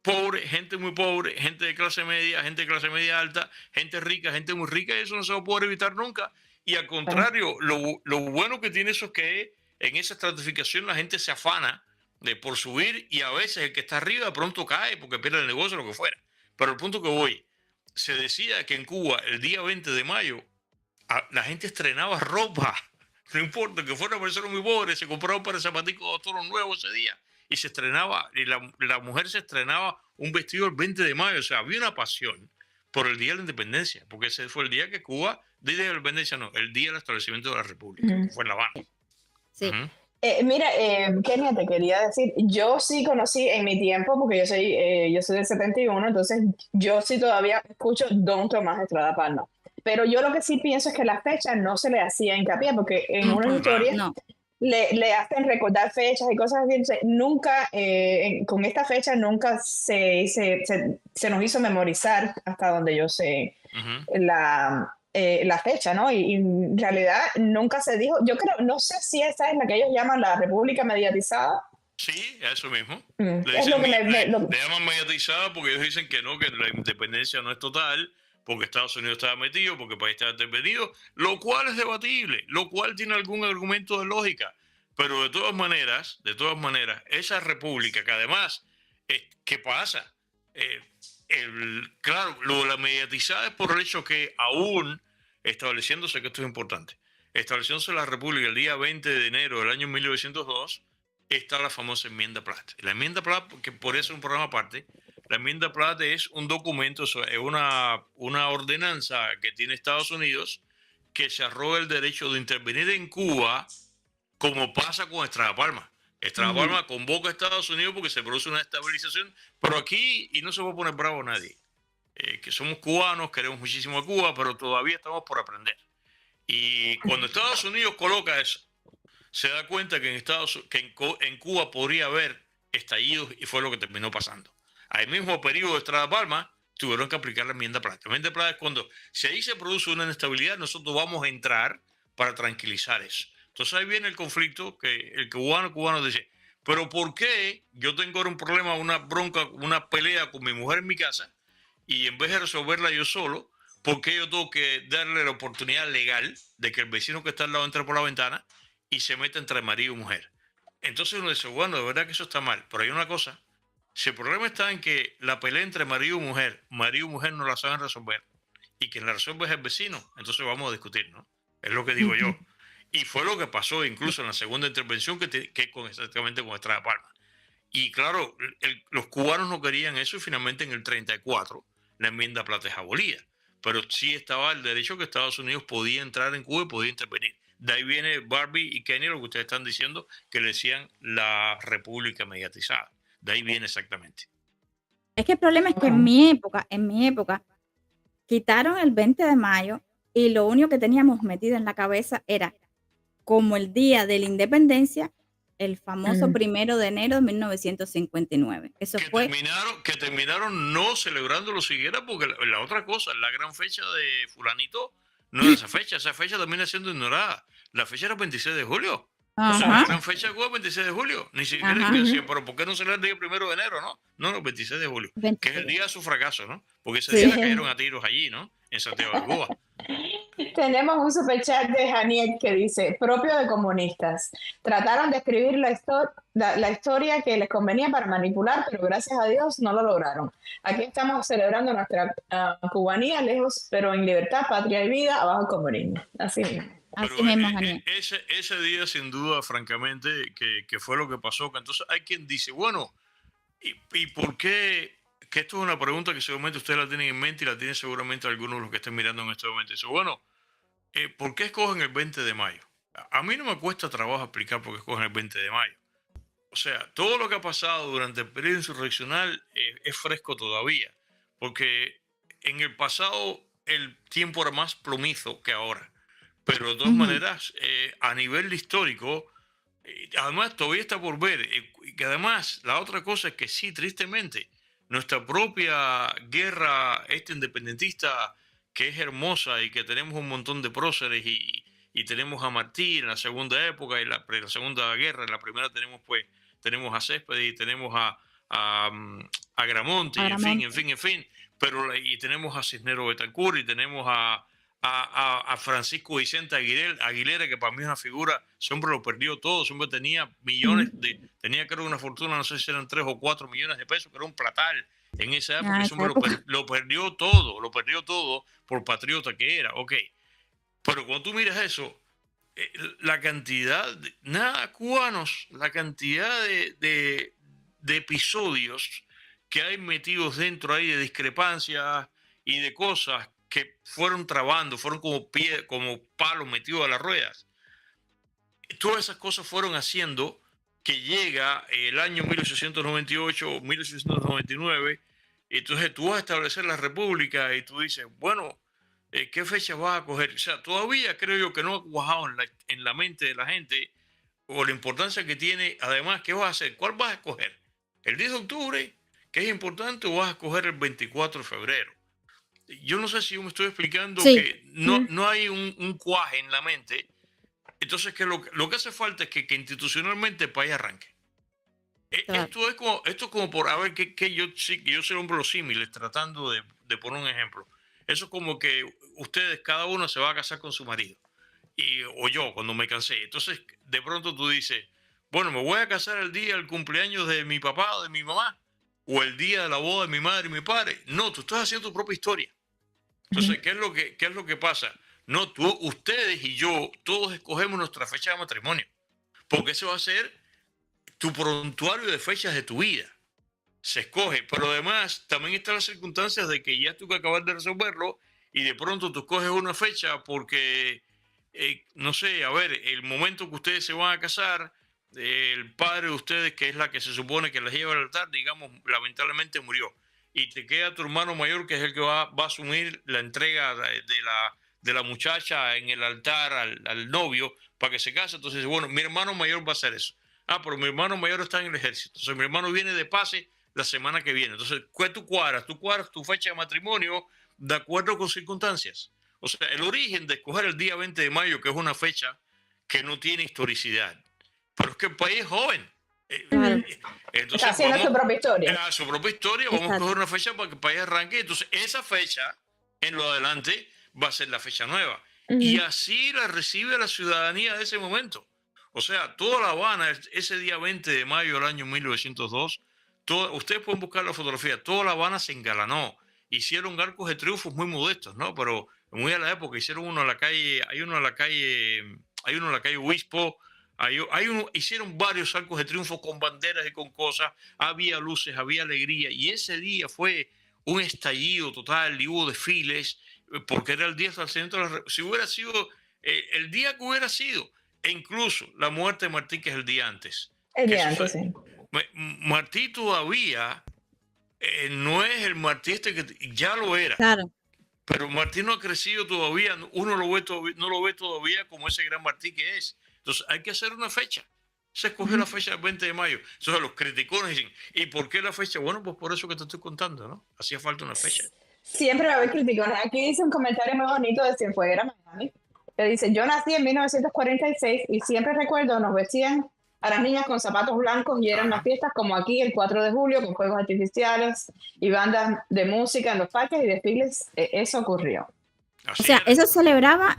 pobre, gente muy pobre, gente de clase media alta, gente rica, gente muy rica, y eso no se va a poder evitar nunca. Y al contrario, lo bueno que tiene eso es que en esa estratificación la gente se afana por subir, y a veces el que está arriba de pronto cae porque pierde el negocio, lo que fuera. Pero el punto que voy, se decía que en Cuba el día 20 de mayo la gente estrenaba ropa. No importa que fuera una persona muy pobre, se compraba un par de zapaticos todos nuevos ese día y se estrenaba, y la mujer se estrenaba un vestido el 20 de mayo. O sea, había una pasión por el Día de la Independencia, porque ese fue el día que Cuba, Día de la Independencia no, el día del establecimiento de la República, que fue en La Habana.
Sí.
Mira, Kenia, te quería decir, yo sí conocí en mi tiempo, porque yo soy del 71, entonces yo sí todavía escucho Don Tomás Estrada Palma. Pero yo lo que sí pienso es que la fecha no se le hacía hincapié, porque en unas historias
No.
le hacen recordar fechas y cosas así. Entonces, nunca, con esta fecha nunca se nos hizo memorizar, hasta donde yo sé, la fecha, ¿no? Y en realidad nunca se dijo, yo creo, no sé si esa es la que ellos llaman la República Mediatizada.
Sí, eso mismo.
Es lo que
Le llaman mediatizada porque ellos dicen que no, que la independencia no es total, porque Estados Unidos estaba metido, porque el país estaba intervenido, lo cual es debatible, lo cual tiene algún argumento de lógica. Pero de todas maneras, esa república que además, ¿qué pasa? Eh, claro, lo de la mediatizada es por el hecho que aún estableciéndose, que esto es importante, estableciéndose la república el día 20 de enero del año 1902, está la famosa enmienda Platt. La enmienda Platt, que podría ser un programa aparte, la enmienda Platt es un documento, es una ordenanza que tiene Estados Unidos que se arroga el derecho de intervenir en Cuba, como pasa con Estrada Palma. Estrada Palma convoca a Estados Unidos porque se produce una estabilización, pero aquí, y no se va a poner bravo nadie, que somos cubanos, queremos muchísimo a Cuba, pero todavía estamos por aprender. Y cuando Estados Unidos coloca eso, se da cuenta que en Cuba podría haber estallidos y fue lo que terminó pasando. Al mismo periodo de Estrada Palma, tuvieron que aplicar la enmienda Platt. La enmienda Platt es cuando, si ahí se produce una inestabilidad, nosotros vamos a entrar para tranquilizar eso. Entonces ahí viene el conflicto que el cubano dice, pero ¿por qué yo tengo ahora un problema, una bronca, una pelea con mi mujer en mi casa y en vez de resolverla yo solo, ¿por qué yo tengo que darle la oportunidad legal de que el vecino que está al lado entre por la ventana y se meta entre marido y mujer? Entonces uno dice, bueno, de verdad que eso está mal, pero hay una cosa, si el problema está en que la pelea entre marido y mujer no la saben resolver y quien la resuelve es el vecino, entonces vamos a discutir, ¿no? Es lo que digo yo. Y fue lo que pasó incluso en la segunda intervención que exactamente con Estrada Palma. Y claro, los cubanos no querían eso y finalmente en el 34 la enmienda Platt es abolida. Pero sí estaba el derecho que Estados Unidos podía entrar en Cuba y podía intervenir. De ahí viene Barbie y Kenny, lo que ustedes están diciendo, que le decían la república mediatizada. De ahí viene exactamente.
Es que el problema es que en mi época, quitaron el 20 de mayo y lo único que teníamos metido en la cabeza era como el día de la independencia, el famoso 1 de enero de 1959. Eso fue.
Que terminaron no celebrándolo siquiera porque la otra cosa, la gran fecha de fulanito, no era esa fecha termina siendo ignorada. La fecha era el 26 de julio. O sea, la gran fecha de Cuba es 26 de julio. Ni siquiera que decía, pero ¿por qué no celebra el día 1 de enero, no? No, 26 de julio. 26. Que es el día de su fracaso, ¿no? Porque ese día le cayeron a tiros allí, ¿no? En Santiago de Cuba.
Tenemos un superchat de Janiet que dice, propio de comunistas. Trataron de escribir la historia que les convenía para manipular, pero gracias a Dios no lo lograron. Aquí estamos celebrando nuestra cubanía, lejos, pero en libertad, patria y vida, abajo el comunismo. Así mismo.
Así mismo, Janiet.
Ese día, sin duda, francamente, que fue lo que pasó. Que entonces hay quien dice, bueno, ¿y por qué? Que esto es una pregunta que seguramente ustedes la tienen en mente y la tienen seguramente algunos de los que estén mirando en este momento. Dice, bueno, ¿por qué escogen el 20 de mayo? A mí no me cuesta trabajo explicar por qué escogen el 20 de mayo. O sea, todo lo que ha pasado durante el periodo insurreccional es fresco todavía, porque en el pasado el tiempo era más plomizo que ahora. Pero de todas maneras, a nivel histórico, además todavía está por ver, que además la otra cosa es que sí, tristemente, nuestra propia guerra independentista, que es hermosa y que tenemos un montón de próceres y tenemos a Martí en la segunda época y la segunda guerra, en la primera tenemos a Céspedes y tenemos a Gramonte, y en fin, pero y tenemos a Cisneros Betancourt y tenemos a Francisco Vicente Aguilera, que para mí es una figura, ese hombre lo perdió todo, ese hombre tenía millones, tenía creo una fortuna, no sé si eran 3 o 4 millones de pesos, que era un platal en esa época, ese hombre lo perdió todo por patriota que era, ok. Pero cuando tú miras eso, la cantidad, nada cubanos, la cantidad de episodios que hay metidos dentro ahí de discrepancias y de cosas que fueron trabando, fueron como palos metidos a las ruedas. Todas esas cosas fueron haciendo que llega el año 1898, 1899, entonces tú vas a establecer la república y tú dices, bueno, ¿qué fecha vas a coger? O sea, todavía creo yo que no ha cuajado en la mente de la gente o la importancia que tiene. Además, ¿qué vas a hacer? ¿Cuál vas a escoger? ¿El 10 de octubre, que es importante, o vas a escoger el 24 de febrero? Yo no sé si yo me estoy explicando que no hay un cuaje en la mente. Entonces, que lo que hace falta es que institucionalmente el país arranque. Claro. Esto es como por, a ver, que yo soy un hombre de los símiles, tratando de poner un ejemplo. Eso es como que ustedes, cada uno se va a casar con su marido. o yo cuando me cansé. Entonces, de pronto tú dices, bueno, me voy a casar el día del cumpleaños de mi papá o de mi mamá, o el día de la boda de mi madre y mi padre. No, tú estás haciendo tu propia historia. Entonces, ¿qué es lo que pasa? No, ustedes y yo, todos escogemos nuestra fecha de matrimonio, porque eso va a ser tu prontuario de fechas de tu vida. Se escoge, pero además también están las circunstancias de que ya tú que acabas de resolverlo y de pronto tú escoges una fecha porque, no sé, a ver, el momento que ustedes se van a casar, el padre de ustedes, que es la que se supone que les lleva al altar, digamos, lamentablemente murió. Y te queda tu hermano mayor, que es el que va a asumir la entrega de la muchacha en el altar al novio para que se case. Entonces, bueno, mi hermano mayor va a hacer eso. Ah, pero mi hermano mayor está en el ejército. Entonces, mi hermano viene de pase la semana que viene. Entonces, ¿qué tú cuadras? Tú cuadras tu fecha de matrimonio de acuerdo con circunstancias. O sea, el origen de escoger el día 20 de mayo, que es una fecha que no tiene historicidad, pero es que el país es joven.
Claro.
Entonces,
Está haciendo su propia historia.
su propia historia, vamos a
Exacto.
escoger una fecha para que el país arranque. Entonces, esa fecha, en lo adelante, va a ser la fecha nueva. Y así la recibe la ciudadanía de ese momento. O sea, toda La Habana, ese día 20 de mayo del año 1902, ustedes pueden buscar la fotografía, toda La Habana se engalanó. Hicieron arcos de triunfos muy modestos, ¿no? Pero muy a la época, hicieron uno en la calle, hay uno en la calle Obispo, hicieron varios arcos de triunfo con banderas y con cosas, había luces, había alegría, y ese día fue un estallido total, y hubo desfiles, porque era el día del centro de si hubiera sido el día que hubiera sido, e incluso la muerte de Martí, que es el día antes.
El día antes, sí.
Martí todavía no es el Martí este que ya lo era.
Claro.
Pero Martí no ha crecido todavía, uno no lo ve todavía como ese gran Martí que es. Entonces hay que hacer una fecha. Se escogió la fecha del 20 de mayo. Entonces los criticones dicen, ¿y por qué la fecha? Bueno, pues por eso que te estoy contando, ¿no? Hacía falta una fecha.
Siempre va a haber criticones. Aquí dice un comentario muy bonito de Cienfuegos, Miami, que dice, yo nací en 1946 y siempre recuerdo nos vestían a las niñas con zapatos blancos y eran las fiestas como aquí el 4 de julio con fuegos artificiales y bandas de música en los parques y desfiles. Eso ocurrió.
Así
O sea,
era.
¿eso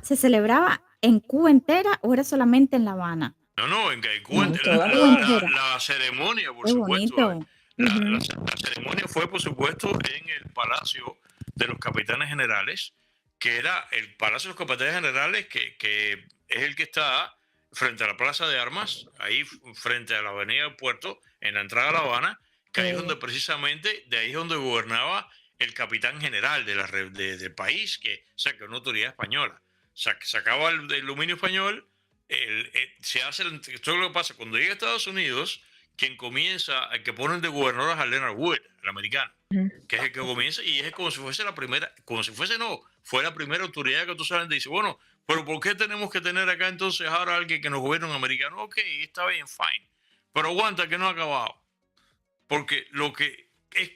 se celebraba en Cuba entera o era solamente en La Habana?
No, en Cuba, la ceremonia, por
Qué
supuesto.
bonito.
La ceremonia fue, por supuesto, en el Palacio de los Capitanes Generales, que era el Palacio de los Capitanes Generales, que es el que está frente a la Plaza de Armas, ahí frente a la Avenida del Puerto, en la entrada a La Habana, que ahí es donde precisamente, de ahí es donde gobernaba el capitán general del país, o sea, que es una autoridad española. Sacaba el dominio español, se hace todo lo que pasa cuando llega a Estados Unidos, quien comienza, el que ponen de gobernador a Leonard Wood, el americano, que es el que comienza y es como si fuese la primera, fue la primera autoridad que tú sabes, dice, bueno, pero ¿por qué tenemos que tener acá entonces ahora alguien que nos gobierne un americano? Ok, está bien, fine, pero aguanta que no ha acabado, porque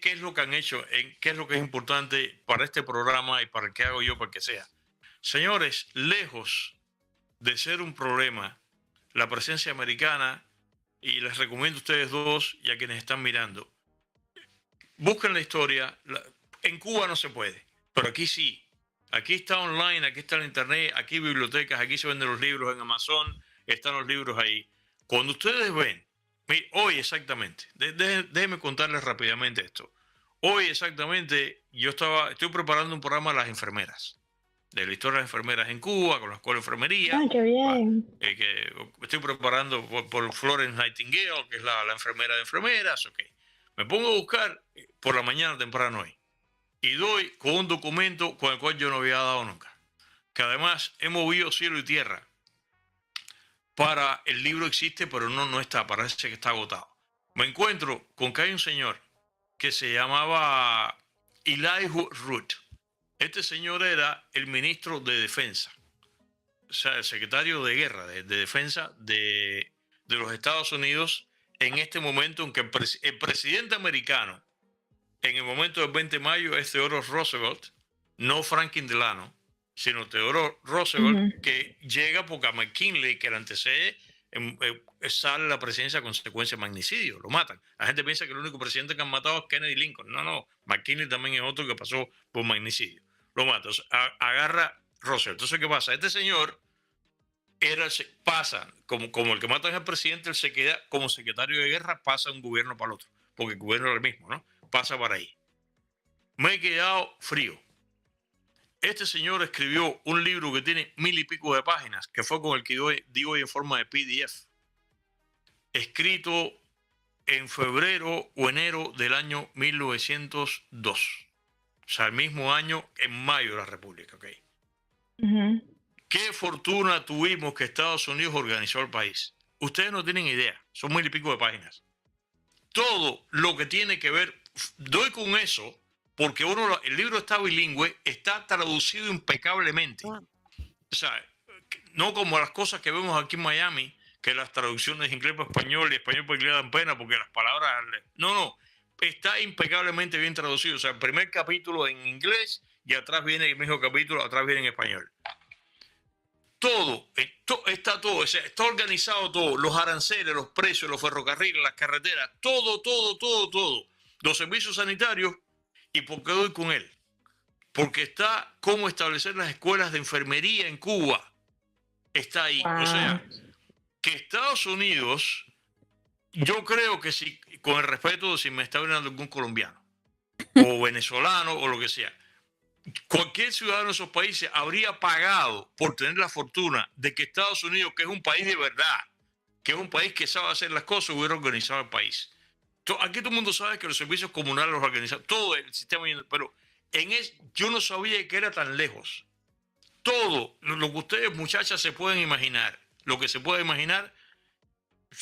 qué es lo que han hecho, qué es lo que es importante para este programa y para el que hago yo, para el que sea. Señores, lejos de ser un problema la presencia americana, y les recomiendo a ustedes dos y a quienes están mirando, busquen la historia. En Cuba no se puede, pero aquí sí. Aquí está online, aquí está en internet, aquí hay bibliotecas, aquí se venden los libros en Amazon, están los libros ahí. Cuando ustedes ven, hoy exactamente, déjenme contarles rápidamente esto. Hoy exactamente estoy preparando un programa de las enfermeras, de la historia de las enfermeras en Cuba, con la escuela de enfermería.
¡Ay, qué bien!
Que estoy preparando por Florence Nightingale, que es la enfermera de enfermeras. Okay. Me pongo a buscar por la mañana temprano hoy y doy con un documento con el cual yo no había dado nunca, que además he movido cielo y tierra para el libro existe, pero no está, parece que está agotado. Me encuentro con que hay un señor que se llamaba Elihu Root. Este señor era el ministro de Defensa, o sea, el secretario de Guerra, de Defensa de los Estados Unidos en este momento en que el presidente americano, en el momento del 20 de mayo, es Theodore Roosevelt, no Franklin Delano, sino Theodore Roosevelt, que llega porque a McKinley, que le antecede, sale la presidencia a consecuencia de magnicidio, lo matan. La gente piensa que el único presidente que han matado es Kennedy Lincoln. No, McKinley también es otro que pasó por magnicidio. Lo mata, agarra Roosevelt. Entonces, ¿qué pasa? Este señor pasa, como el que matan al presidente, él se queda como secretario de guerra, pasa de un gobierno para el otro, porque el gobierno es el mismo, ¿no? Pasa para ahí. Me he quedado frío. Este señor escribió un libro que tiene 1000 y pico de páginas, que fue con el que digo hoy en forma de PDF, escrito en febrero o enero del año 1902. O sea, el mismo año, en mayo de la República, ¿ok? Qué fortuna tuvimos que Estados Unidos organizó el país. Ustedes no tienen idea, son 1000 y pico de páginas. Todo lo que tiene que ver, doy con eso, porque el libro está bilingüe, está traducido impecablemente. O sea, no como las cosas que vemos aquí en Miami, que las traducciones de inglés para español y español para inglés dan pena porque las palabras... No, está impecablemente bien traducido. O sea, el primer capítulo en inglés y atrás viene el mismo capítulo, atrás viene en español. Todo, está todo, o sea, está organizado todo, los aranceles, los precios, los ferrocarriles, las carreteras, todo. Los servicios sanitarios. ¿Y por qué doy con él? Porque está cómo establecer las escuelas de enfermería en Cuba. Está ahí. O sea, que Estados Unidos, yo creo que si, con el respeto de si me está hablando algún colombiano o venezolano o lo que sea, cualquier ciudadano de esos países habría pagado por tener la fortuna de que Estados Unidos, que es un país de verdad, que es un país que sabe hacer las cosas, hubiera organizado el país. Aquí todo el mundo sabe que los servicios comunales los organizan, todo el sistema, pero yo no sabía que era tan lejos. Todo lo que ustedes, muchachas, se pueden imaginar, lo que se puede imaginar,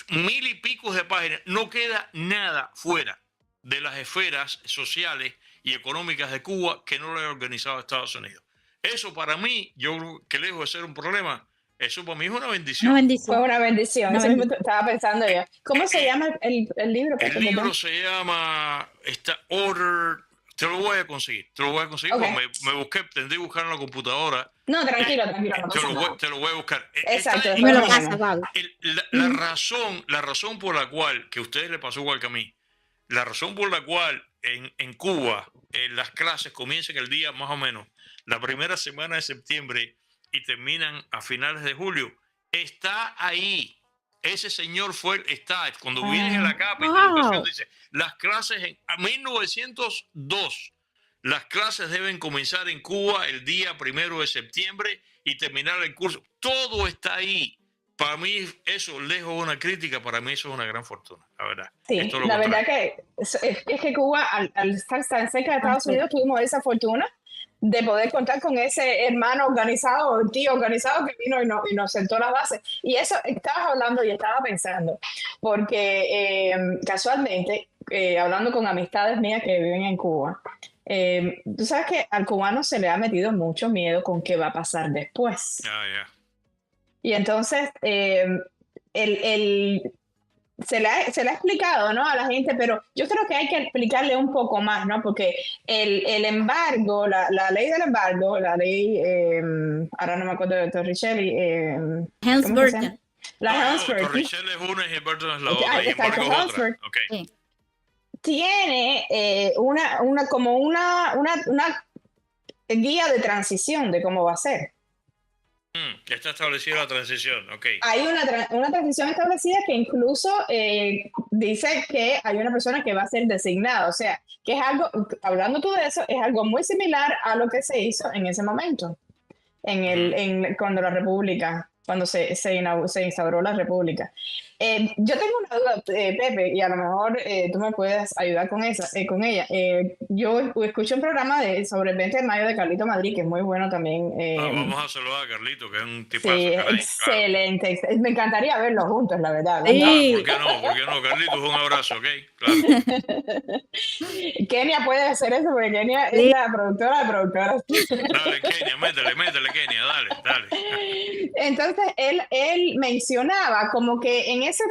1000 y pico de páginas, no queda nada fuera de las esferas sociales y económicas de Cuba que no lo haya organizado Estados Unidos. Eso para mí, yo creo que lejos de ser un problema, eso para mí es una bendición.
Fue una bendición. Eso mismo estaba pensando yo. ¿Cómo se llama el libro?
El libro se llama Order. Te lo voy a conseguir.
Okay.
Porque me busqué, tendré que buscar en la computadora.
No, tranquilo. No
te lo voy a buscar.
Exacto.
La razón por la cual, que a ustedes les pasó igual que a mí, la razón por la cual en Cuba las clases comienzan el día más o menos la primera semana de septiembre y terminan a finales de julio, está ahí. Ese señor está, cuando vienes a la capa, dice, las clases en 1902, las clases deben comenzar en Cuba el día 1 de septiembre y terminar el curso. Todo está ahí. Para mí eso, lejos de una crítica, para mí eso es una gran fortuna, la verdad.
Sí, la verdad que es que Cuba, al estar tan cerca de Estados Unidos, tuvimos esa fortuna de poder contar con ese hermano organizado, tío organizado que vino y nos sentó las bases. Y eso estabas hablando y estaba pensando, porque casualmente, hablando con amistades mías que viven en Cuba, tú sabes que al cubano se le ha metido mucho miedo con qué va a pasar después. Y entonces, se le ha explicado, ¿no?, a la gente, pero yo creo que hay que explicarle un poco más, ¿no? Porque el embargo, la ley del embargo, la ley, ahora no me acuerdo de Torricelli.
Helms-Burton.
La Helms-Burton.
Torricelli es una y Helms-Burton es la otra. Y embargo es otra. Okay.
Tiene una guía de transición de cómo va a ser.
Ya está establecida la transición, ok.
Hay una transición establecida que incluso dice que hay una persona que va a ser designada, o sea, que es algo, hablando tú de eso, es algo muy similar a lo que se hizo en ese momento, cuando la República, cuando se instauró la República. Yo tengo una duda, Pepe, y a lo mejor tú me puedes ayudar con ella. Yo escuché un programa sobre el 20 de mayo de Carlito Madrid, que es muy bueno también.
Vamos a saludar a Carlito, que es un tipazo.
Sí, excelente. Claro. Me encantaría verlos juntos, la verdad.
Sí.
¿Por qué no? Carlitos, un abrazo, ¿ok? Claro.
Kenia puede hacer eso, porque Kenia es la productora de productoras.
Dale, Kenia, métele, Kenia, dale.
Entonces, él mencionaba como que en ese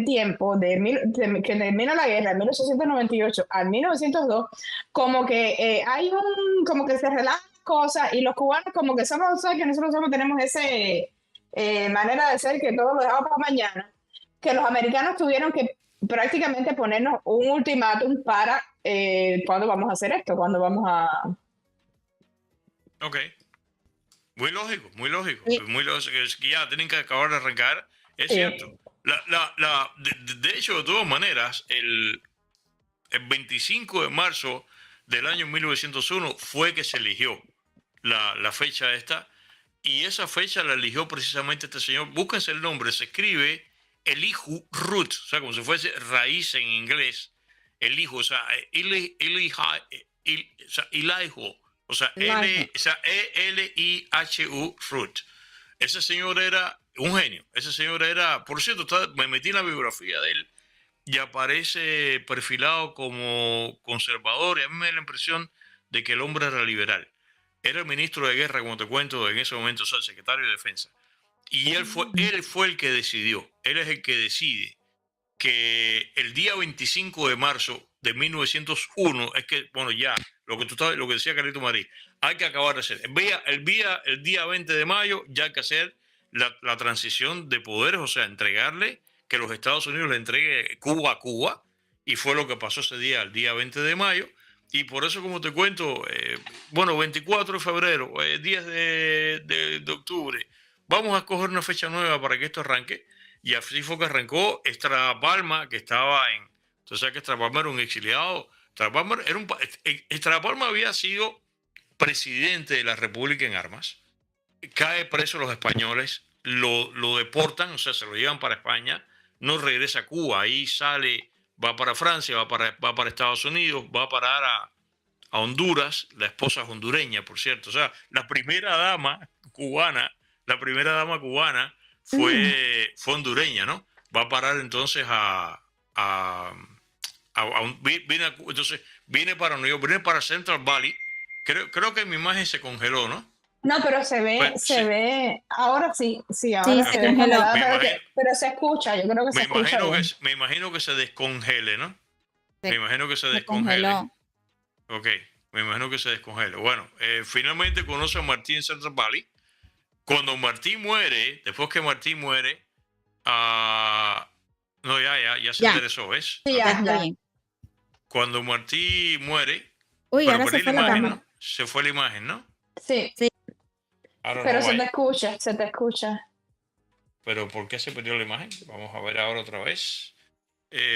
tiempo que termina la guerra, en 1898 al 1902, como que como que se relajan cosas y los cubanos como que somos, ¿sabes? Que nosotros tenemos ese manera de ser que todo lo dejamos para mañana, que los americanos tuvieron que prácticamente ponernos un ultimátum para cuándo vamos a hacer esto, cuándo vamos a...
Ok. muy lógico,
Sí,
muy lógico. Es que ya tienen que acabar de arrancar, es cierto.
Sí.
De hecho, de todas maneras, el 25 de marzo del año 1901 fue que se eligió la fecha esta, y esa fecha la eligió precisamente este señor. Búsquense el nombre, se escribe Elihu Root, o sea, como si fuese raíz en inglés, Elihu, o sea, Elihu, o sea,
Lijo.
o sea, Elihu Root. Ese señor era un genio. Ese señor era, por cierto, me metí en la biografía de él y aparece perfilado como conservador, y a mí me da la impresión de que el hombre era liberal. Era el ministro de guerra, como te cuento, en ese momento, o sea, el secretario de defensa. Y él fue el que decidió, él es el que decide que el día 25 de marzo de 1901, es que, bueno, ya, lo que decía Carlito Marí, hay que acabar de hacer. El día 20 de mayo ya hay que hacer la transición de poderes, o sea, entregarle, que los Estados Unidos le entregue Cuba a Cuba, y fue lo que pasó ese día, el día 20 de mayo, y por eso, como te cuento, bueno, 24 de febrero, 10 de octubre, vamos a escoger una fecha nueva para que esto arranque, y así fue que arrancó. Estrada Palma, que estaba en... Entonces, sabes que Estrada Palma era un exiliado. Estrada Palma había sido presidente de la República en armas. Cae preso los españoles, lo deportan, o sea, se lo llevan para España, no regresa a Cuba, ahí sale, va para Francia, va para Estados Unidos, va a parar a Honduras, la esposa es hondureña, por cierto. O sea, la primera dama cubana
Mm.
fue hondureña, ¿no? Va a parar entonces entonces viene para New York, viene para Central Valley. Creo que en mi imagen se congeló, ¿no?
No, pero
Pues,
se ve, ahora sí, sí,
sí,
ahora
se
se ve
congeló.
congelada,
me imagino,
pero se escucha, yo creo que se escucha bien.
me imagino que se descongele, ¿no? Me
Se,
imagino que se
se
descongele.
congeló.
Ok, me imagino que se descongele. Bueno, finalmente conoce a Martín en Central Valley. Cuando Martín muere, después que Martín muere, no, ya se
Ya,
enderezó, ¿ves?
Sí,
Ok.
ya
ya,
está
ya.
bien.
Cuando Martín muere,
Uy,
pero
ahora se
perdí la
fue la
imagen,
cámara.
¿no? Se fue la imagen, ¿no?
Sí,
Sí,
I don't know
pero se te
why.
escucha, se te escucha.
Pero ¿por qué se perdió la imagen? Vamos a ver ahora otra vez.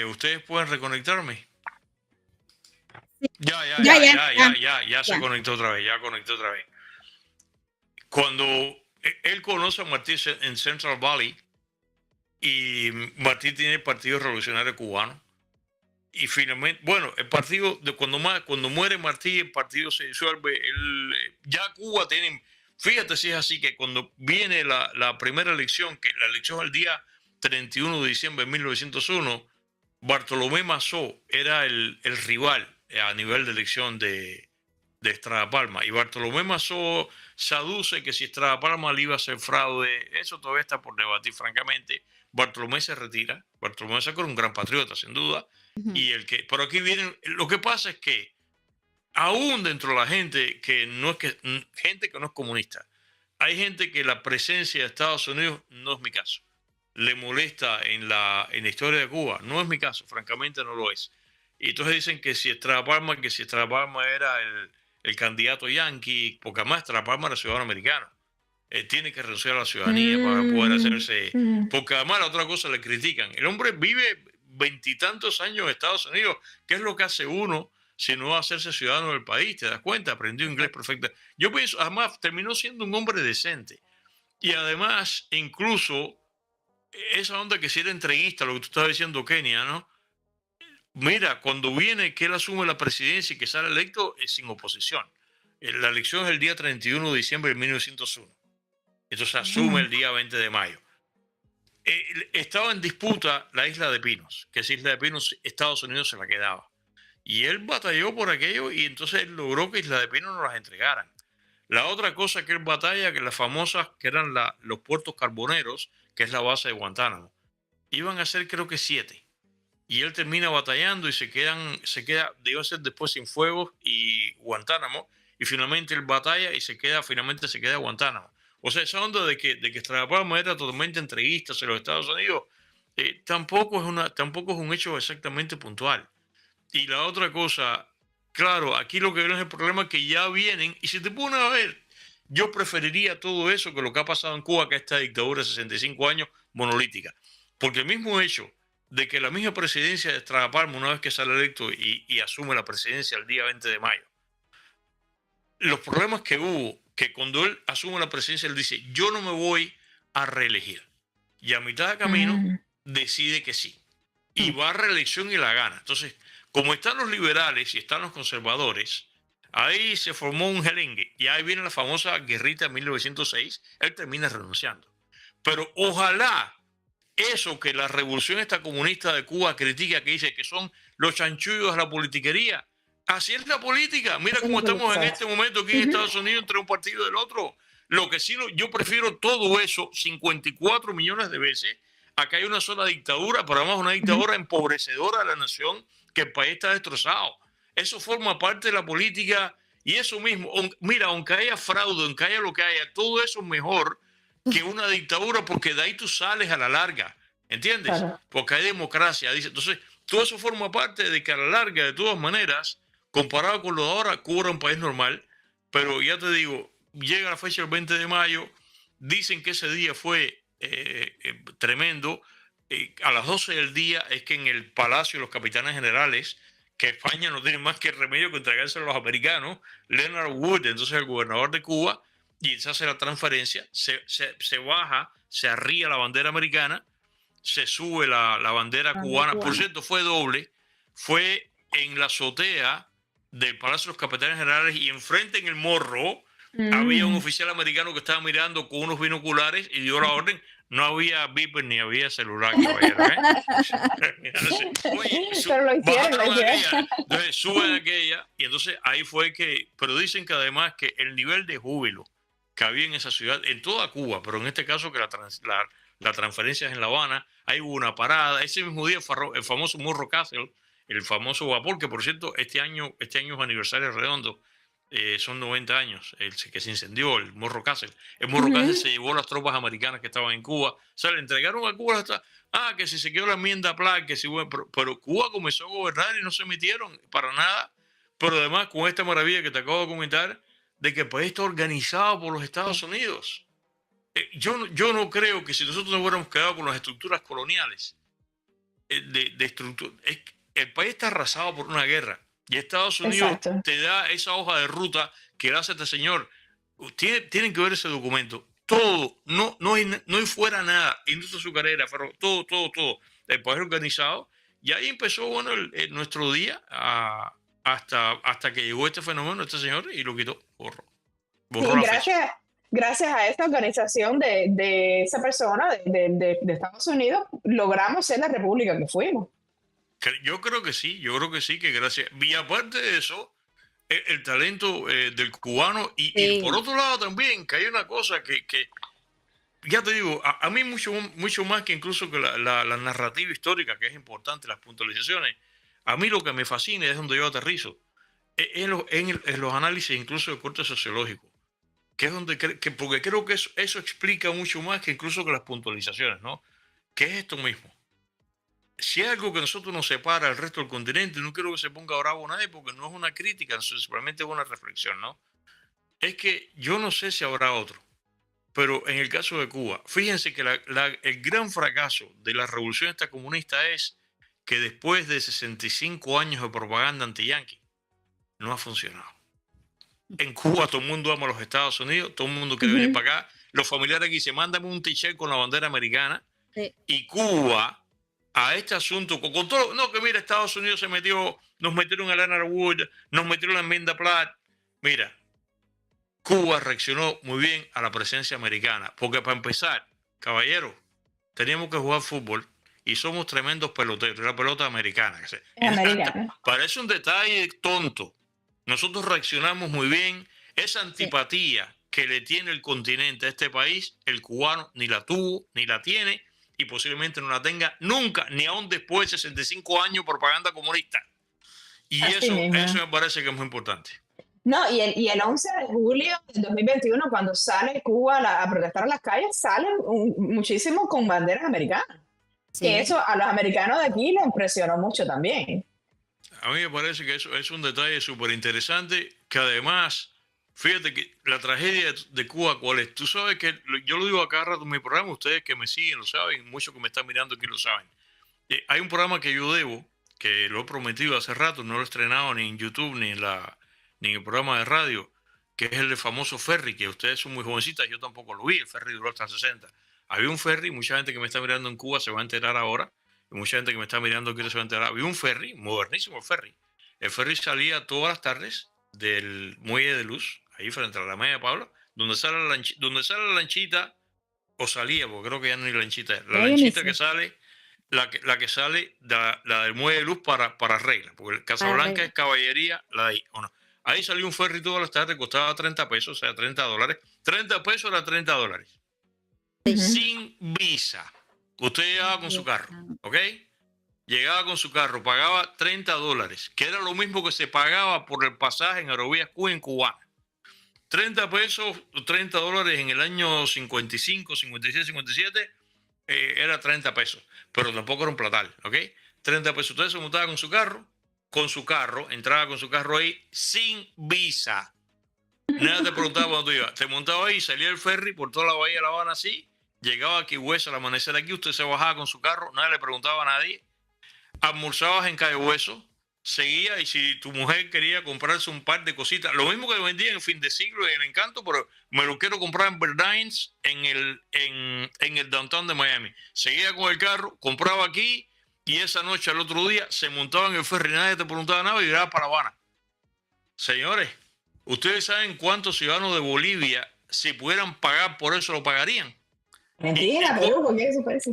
¿Ustedes pueden reconectarme?
ya, ya, ya,
Ya se
ya.
conectó otra vez, ya conectó otra vez. Cuando él conoce a Martín en Central Valley, y Martín tiene el Partido Revolucionario Cubano, y finalmente, bueno, el partido, cuando muere Martí, el partido se disuelve. Ya Cuba tiene, fíjate si es así, que cuando viene la primera elección, que la elección el día 31 de diciembre de 1901, Bartolomé Mazó era el rival a nivel de elección de Estrada Palma. Y Bartolomé Mazó se aduce que si Estrada Palma le iba a hacer fraude, eso todavía está por debatir, francamente. Bartolomé se retira. Bartolomé Sacco era un gran patriota, sin duda.
Ujú.
Pero aquí viene, lo que pasa es que aún dentro de la gente gente que no es comunista, hay gente que la presencia de Estados Unidos, no es mi caso, le molesta en la historia de Cuba. No es mi caso, francamente no lo es. Y entonces dicen que si Estrada Palma era el candidato yanqui, porque además Estrada Palma era ciudadano americano. Tiene que renunciar a la ciudadanía para poder hacerse... Porque además la otra cosa le critican. El hombre vive veintitantos años en Estados Unidos. ¿Qué es lo que hace uno si no va a hacerse ciudadano del país? ¿Te das cuenta? Aprendió inglés perfecto. Yo pienso, además, terminó siendo un hombre decente. Y además, incluso, esa onda que si era entreguista, lo que tú estabas diciendo, Kenia, ¿no? Mira, cuando viene que él asume la presidencia y que sale electo, es sin oposición. La elección es el día 31 de diciembre de 1901. Entonces asume el día 20 de mayo. Estaba en disputa la isla de Pinos, que esa isla de Pinos Estados Unidos se la quedaba. Y él batalló por aquello, y entonces él logró que Isla de Pinos no las entregaran. La otra cosa que él batalla, que las famosas, que eran los puertos carboneros, que es la base de Guantánamo, iban a ser creo que 7. Y él termina batallando y se queda, debe ser después sin fuegos y Guantánamo, y finalmente él batalla y finalmente se queda Guantánamo. O sea, esa onda de que Estrada Palma era totalmente entreguista hacia los Estados Unidos, tampoco es un hecho exactamente puntual. Y la otra cosa, claro, aquí lo que viene es el problema, que ya vienen, y si te pones a ver, Yo preferiría todo eso que lo que ha pasado en Cuba, que esta dictadura de 65 años monolítica. Porque el mismo hecho de que la misma presidencia de Estrada Palma, una vez que sale electo y asume la presidencia el día 20 de mayo, los problemas que hubo, que cuando él asume la presidencia, él dice, yo no me voy a reelegir. Y a mitad de camino decide que sí. Y va a reelección y la gana. Entonces, como están los liberales y están los conservadores, ahí se formó un gelengue. Y ahí viene la famosa guerrita de 1906. Él termina renunciando. Pero ojalá eso que la revolución esta comunista de Cuba critica, que dice que son los chanchullos de la politiquería. Así es la política. Mira cómo estamos en este momento aquí en Estados Unidos entre un partido y el otro. Lo que sí, yo prefiero todo eso 54 millones de veces a que hay una sola dictadura, pero además una dictadura empobrecedora de la nación, que el país está destrozado. Eso forma parte de la política y eso mismo, mira, aunque haya fraude, aunque haya lo que haya, todo eso es mejor que una dictadura, porque de ahí tú sales a la larga, ¿entiendes? Claro. Porque hay democracia. Dice. Entonces, todo eso forma parte de que a la larga, de todas maneras, comparado con lo de ahora, Cuba era un país normal, pero ya te digo, llega la fecha del 20 de mayo, dicen que ese día fue tremendo. A las 12 del día es que en el Palacio de los Capitanes Generales, que España no tiene más que remedio que entregárselo a los americanos, Leonard Wood, entonces el gobernador de Cuba, y se hace la transferencia, se baja, se arría la bandera americana, se sube la bandera cubana. Por cierto, fue doble, fue en la azotea del Palacio de los Capitanes Generales y enfrente en el Morro había un oficial americano que estaba mirando con unos binoculares y dio la orden. No había beeper ni había celular, caballero, Oye,
pero lo hicieron.
Entonces suben aquella y entonces ahí fue que, pero dicen que además que el nivel de júbilo que había en esa ciudad, en toda Cuba, pero en este caso que la transferencia es en La Habana, ahí hubo una parada. Ese mismo día el famoso Morro Castle, el famoso vapor, que por cierto este año es aniversario redondo, son 90 años, que se incendió el Morro Castle. El Morro Castle se llevó a las tropas americanas que estaban en Cuba. O sea, le entregaron a Cuba hasta, que si se quedó la enmienda Platt, que si, pero Cuba comenzó a gobernar y no se metieron para nada. Pero además con esta maravilla que te acabo de comentar, de que el país está organizado por los Estados Unidos. Yo no creo que si nosotros nos hubiéramos quedado con las estructuras coloniales, el país está arrasado por una guerra. Y Estados Unidos te da esa hoja de ruta que le hace este señor. Tienen que ver ese documento. Todo, no hay fuera nada. Industria azucarera, todo. El país organizado. Y ahí empezó, bueno, nuestro día hasta que llegó este fenómeno, este señor, y lo quitó. Borró la fecha.
Gracias a esta organización de esa persona de Estados Unidos, logramos ser la república que fuimos.
Yo creo que sí, que gracias. Y aparte de eso, el talento del cubano y por otro lado también, que hay una cosa que ya te digo, a mí mucho más que incluso que la narrativa histórica, que es importante, las puntualizaciones, a mí lo que me fascina es donde yo aterrizo, en los análisis incluso de corte sociológico, que es donde, porque creo que eso explica mucho más que incluso que las puntualizaciones, ¿no? Que es esto mismo. Si hay algo que nosotros nos separa del resto del continente, no quiero que se ponga bravo nadie porque no es una crítica, simplemente es una reflexión, ¿no? Es que yo no sé si habrá otro, pero en el caso de Cuba, fíjense que el gran fracaso de la revolución esta comunista es que después de 65 años de propaganda anti-yanqui, no ha funcionado. En Cuba todo el mundo ama a los Estados Unidos, todo el mundo quiere venir para acá. Los familiares aquí se mandan un t-shirt con la bandera americana y Cuba, a este asunto, con todo, no, que mira, Estados Unidos nos metieron a Leonard Wood, nos metieron a la enmienda Platt. Mira, Cuba reaccionó muy bien a la presencia americana, porque para empezar, caballero, teníamos que jugar fútbol y somos tremendos peloteros, la pelota americana. Parece un detalle tonto. Nosotros reaccionamos muy bien. Esa antipatía que le tiene el continente a este país, el cubano ni la tuvo, ni la tiene, y posiblemente no la tenga nunca, ni aún después de 65 años propaganda comunista. Y eso me parece que es muy importante.
No, y el 11 de julio del 2021, cuando sale Cuba a protestar en las calles, salen muchísimos con banderas americanas. Sí. Que eso a los americanos de aquí les impresionó mucho también.
A mí me parece que eso es un detalle súper interesante, que además Fíjate que la tragedia de Cuba, ¿cuál es? Tú sabes que yo lo digo a cada rato en mi programa, ustedes que me siguen lo saben, muchos que me están mirando aquí lo saben. Hay un programa que yo debo, que lo he prometido hace rato, no lo he estrenado ni en YouTube ni en el programa de radio, que es el de famoso ferry, que ustedes son muy jovencitas, yo tampoco lo vi, el ferry duró hasta 60. Había un ferry, mucha gente que me está mirando en Cuba se va a enterar ahora, y mucha gente que me está mirando aquí se va a enterar. Había un ferry, modernísimo el ferry. El ferry salía todas las tardes del Muelle de Luz, ahí frente a la Media de Pablo, donde sale la lanchita, o salía, porque creo que ya no hay lanchita, la lanchita que sale, la que sale, la del Muelle de Luz para Regla, porque Casablanca es caballería, la de ahí, ¿o no? Ahí salió un ferry todas las tardes, costaba 30 pesos, o sea, $30. 30 pesos era $30. Sin visa. Usted llegaba con su carro, ¿ok? Llegaba con su carro, pagaba $30, que era lo mismo que se pagaba por el pasaje en Aerovías Cuba en Cubana. 30 pesos, $30 en el año 55, 56, 57, era 30 pesos, pero tampoco era un platal, ¿ok? 30 pesos. Usted se montaba con su carro, entraba con su carro ahí sin visa. Nada te preguntaba cuando tú ibas. Te montaba ahí, salía el ferry por toda la bahía de La Habana así, llegaba aquí Hueso al amanecer aquí, usted se bajaba con su carro, nadie le preguntaba a nadie. Almorzabas en Calle Hueso, seguía, y si tu mujer quería comprarse un par de cositas, lo mismo que vendían en Fin de Siglo y en Encanto, pero me lo quiero comprar en Bernines, en el downtown de Miami. Seguía con el carro, compraba aquí, y esa noche al otro día se montaba en el ferry, nadie te preguntaba nada y llegaba para La Habana. Señores, ¿ustedes saben cuántos ciudadanos de Bolivia, si pudieran pagar por eso, lo pagarían?
Mentira, Perú, porque eso parece.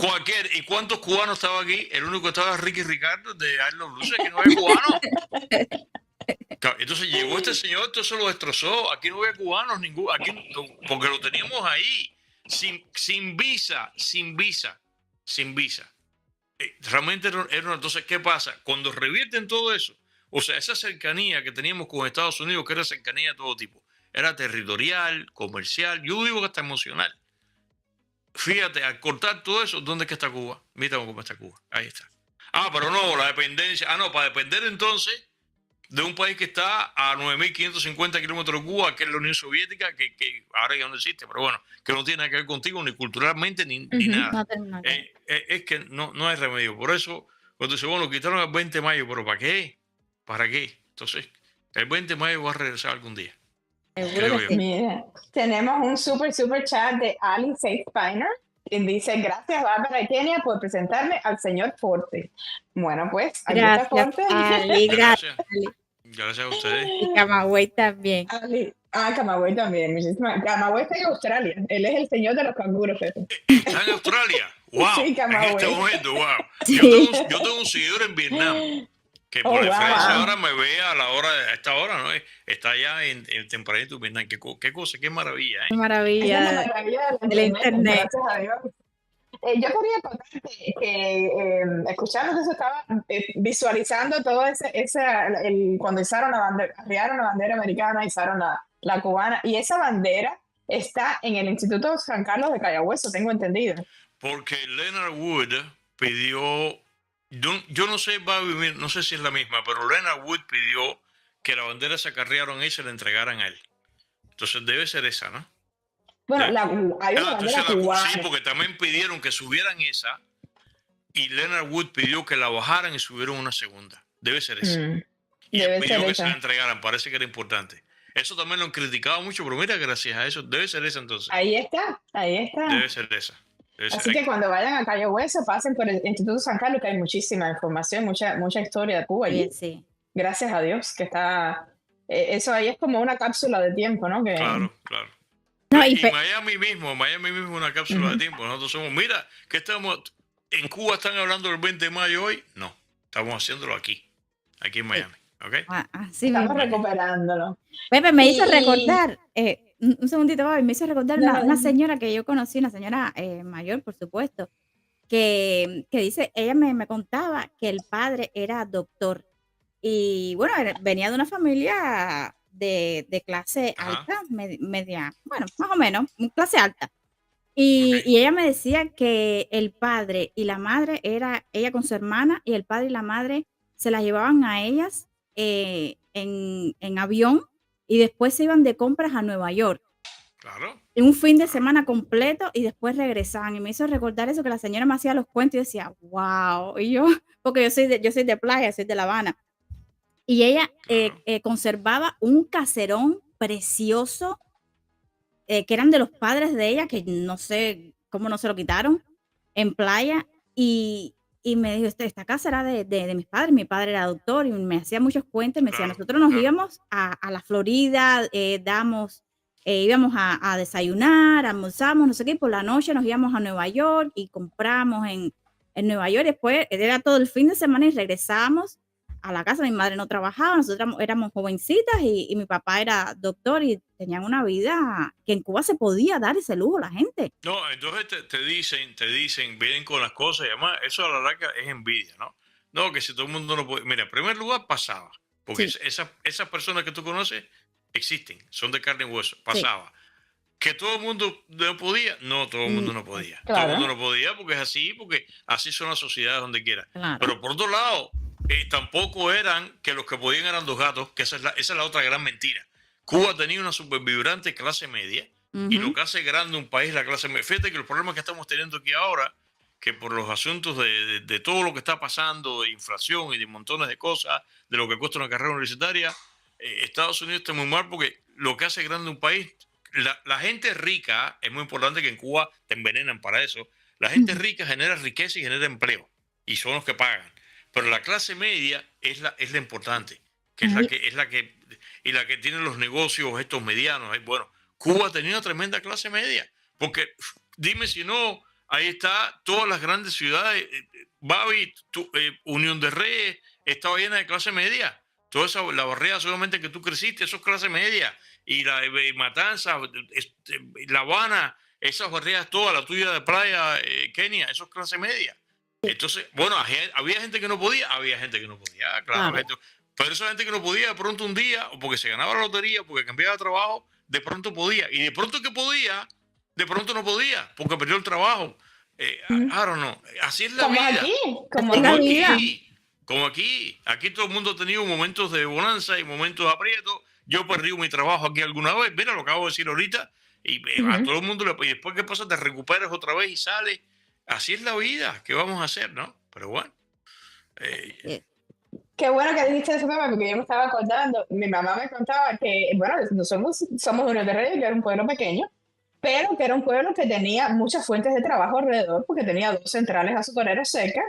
¿Y cuántos cubanos estaban aquí? El único que estaba era Ricky Ricardo de Arlos Luces, que no es cubano. Entonces llegó este señor, entonces lo destrozó. Aquí no había cubanos, porque lo teníamos ahí, sin visa. Realmente entonces, ¿qué pasa? Cuando revierten todo eso, o sea, esa cercanía que teníamos con Estados Unidos, que era cercanía de todo tipo, era territorial, comercial, yo digo que hasta emocional. Fíjate, al cortar todo eso, ¿dónde es que está Cuba? Mira cómo está Cuba. Ahí está. Pero no, la dependencia. No, para depender entonces de un país que está a 9.550 kilómetros de Cuba, que es la Unión Soviética, que ahora ya no existe, pero bueno, que no tiene nada que ver contigo ni culturalmente ni nada. Es que no hay remedio. Por eso, cuando dice, bueno, quitaron el 20 de mayo, ¿pero para qué? ¿Para qué? Entonces, el 20 de mayo va a regresar algún día.
Mira, tenemos un super chat de Ali Spiner y dice: gracias Bárbara y Kenia por presentarme al señor Forte. Bueno, pues aquí está Forte.
Ali, gracias.
Gracias a ustedes.
Y Camagüey también.
Camagüey también. Muchísimas. Camagüey está en Australia. Él es el señor de los canguros.
¿Está en Australia? ¡Wow!
Sí, Camagüey.
En este momento, wow.
Sí.
Yo tengo un seguidor en Vietnam que por referencia ahora me ve a esta hora, ¿no? Está allá en tempranito en Vietnam. Qué cosa, qué maravilla, ¿eh?
Qué maravilla.
Es una maravilla
del internet.
Gracias a Dios. Yo quería contarte que escuchando eso estaba visualizando todo cuando arriaron la bandera americana, izaron la cubana, y esa bandera está en el Instituto San Carlos de Cayahueso, tengo entendido.
Porque Leonard Wood pidió, yo no sé, no sé si es la misma, pero Leonard Wood pidió que la bandera se acarrearon y se la entregaran a él. Entonces debe ser esa, ¿no?
Bueno, hay una bandera cubana.
Sí, porque también pidieron que subieran esa y Leonard Wood pidió que la bajaran y subieron una segunda. Debe ser esa. Y él pidió que se la entregaran, parece que era importante. Eso también lo han criticado mucho, pero mira, gracias a eso, debe ser esa entonces.
Ahí está.
Debe ser esa.
Así que cuando vayan a Cayo Hueso, pasen por el Instituto San Carlos, que hay muchísima información, mucha historia de Cuba allí.
Sí.
Gracias a Dios que está... eso ahí es como una cápsula de tiempo, ¿no?
Claro.
No,
y Miami mismo es una cápsula de tiempo. Nosotros somos, mira, que estamos... En Cuba están hablando del 20 de mayo hoy. No, estamos haciéndolo aquí en Miami. ¿Okay?
Estamos recuperándolo.
Pepe me hizo recordar... un segundito, Babi, me hizo recordar una señora que yo conocí, una señora mayor, por supuesto, que dice, ella me contaba que el padre era doctor y bueno, venía de una familia de clase alta, media, bueno, más o menos, clase alta. Y ella me decía que el padre y la madre era ella con su hermana y el padre y la madre se las llevaban a ellas en avión y después se iban de compras a Nueva York.
Claro.
En un fin de semana completo y después regresaban. Y me hizo recordar eso, que la señora me hacía los cuentos y yo decía, wow. Y yo, porque yo soy de playa, soy de La Habana. Y ella
Claro.
conservaba un caserón precioso, que eran de los padres de ella, que no sé cómo no se lo quitaron, en playa. Y me dijo, esta casa era de mis padres, mi padre era doctor y me hacía muchos cuentos. Me decía,
Claro,
nosotros nos
claro.
íbamos a la Florida, íbamos a desayunar, almorzamos, no sé qué, y por la noche nos íbamos a Nueva York y compramos en Nueva York. Después era todo el fin de semana y regresábamos a la casa. Mi madre no trabajaba, nosotros éramos jovencitas y mi papá era doctor y tenían una vida que en Cuba se podía dar ese lujo la gente.
No, entonces te dicen, vienen con las cosas y además eso a la larga es envidia, ¿no? No, que si todo el mundo no puede... Mira, en primer lugar pasaba, porque
Sí.
esas personas que tú conoces existen, son de carne y hueso,
Sí.
pasaba. Que todo el mundo no podía, no, todo el mundo no podía. Todo el
Claro.
mundo no podía porque así son las sociedades donde quiera.
Claro.
Pero por otro lado, tampoco eran que los que podían eran dos gatos, que esa es la otra gran mentira. Cuba tenía una supervibrante clase media y lo que hace grande un país la clase media. Fíjate que los problemas que estamos teniendo aquí ahora, que por los asuntos de todo lo que está pasando, de inflación y de montones de cosas, de lo que cuesta una carrera universitaria, Estados Unidos está muy mal porque lo que hace grande un país, la gente rica, es muy importante que en Cuba te envenenan para eso, la gente rica genera riqueza y genera empleo, y son los que pagan. Pero la clase media es la importante, que es la que tiene los negocios estos medianos. Bueno, Cuba tenía una tremenda clase media, porque dime si no, ahí está, todas las grandes ciudades, Babi, Unión de Reyes, estaba llena de clase media. Toda esa, la barriada solamente que tú creciste, eso es clase media. Y la Matanzas, La Habana, esas barriadas todas, la tuya de playa, Kenia, eso es clase media. Entonces, bueno, había gente que no podía, claro.
Claro.
Pero esa gente que no podía, de pronto un día, o porque se ganaba la lotería, porque cambiaba de trabajo, de pronto podía. Y de pronto que podía, de pronto no podía, porque perdió el trabajo. I don't know. Así es la
Como
vida.
aquí, como
Así es la
aquí.
vida.
Como aquí. Aquí todo el mundo ha tenido momentos de bonanza y momentos de aprieto. Yo perdí mi trabajo aquí alguna vez. Mira, lo acabo de decir ahorita. Y a todo el mundo y después, ¿qué pasa? Te recuperas otra vez y sales. Así es la vida. ¿Qué vamos a hacer, no? Pero bueno.
Qué bueno que dijiste ese tema, porque yo me estaba acordando. Mi mamá me contaba que, bueno, somos de Unión de Reyes, que era un pueblo pequeño, pero que era un pueblo que tenía muchas fuentes de trabajo alrededor, porque tenía 2 centrales azucareras cerca,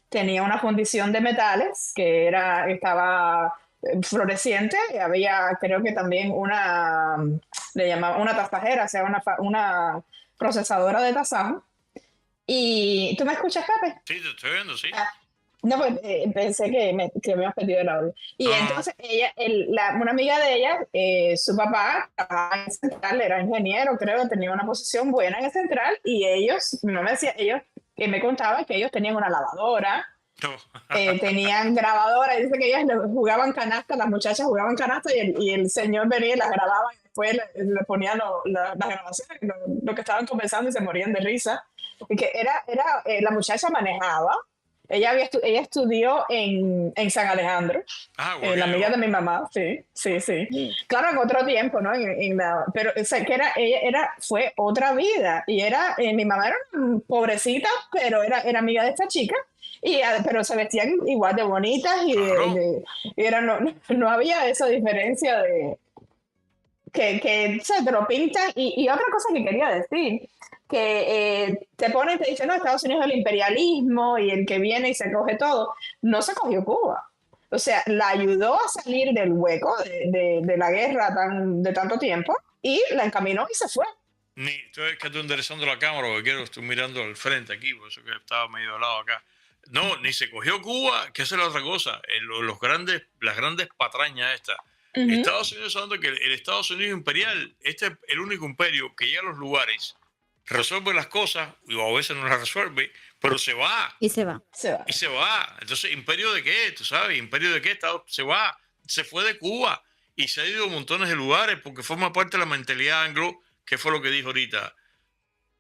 tenía una fundición de metales que estaba floreciente, y había, creo que también le llamaban una tasajera, o sea, una procesadora de tasajo. ¿Y tú me escuchas, Pepe?
Sí, te estoy viendo, sí.
No, pues pensé que me habías perdido el audio. Y entonces una amiga de ella, su papá trabajaba en Central, era ingeniero, creo, tenía una posición buena en el Central, y mi mamá decía, que me contaba que ellos tenían una lavadora, tenían grabadora, y dice que ellas jugaban canasta, las muchachas jugaban canasta, y el señor venía y las grababa, y después le ponía las grabaciones, lo que estaban conversando, y se morían de risa. Y que la muchacha manejaba. Ella estudió en San Alejandro, la amiga de mi mamá, sí. Claro, en otro tiempo, ¿no? Pero o sea, que fue otra vida. Y mi mamá era pobrecita, pero era amiga de esta chica. Pero se vestían igual de bonitas no había esa diferencia de que se te lo pintan. Y otra cosa que quería decir, que te ponen y te dicen, no, Estados Unidos es el imperialismo y el que viene y se coge todo. No se cogió Cuba. O sea, la ayudó a salir del hueco de la guerra de tanto tiempo y la encaminó y se fue.
Estoy enderezando la cámara porque estoy mirando al frente aquí, por eso que estaba medio al lado acá. No, ni se cogió Cuba, que esa es la otra cosa. Las grandes patrañas estas. Estados Unidos, hablando que el Estados Unidos imperial, este es el único imperio que llega a los lugares, resuelve las cosas, y a veces no las resuelve, pero se va.
Y se va.
Y se va. Entonces, ¿imperio de qué? ¿Tú sabes? ¿Imperio de qué? Se va. Se fue de Cuba y se ha ido a montones de lugares porque forma parte de la mentalidad anglo, que fue lo que dijo ahorita.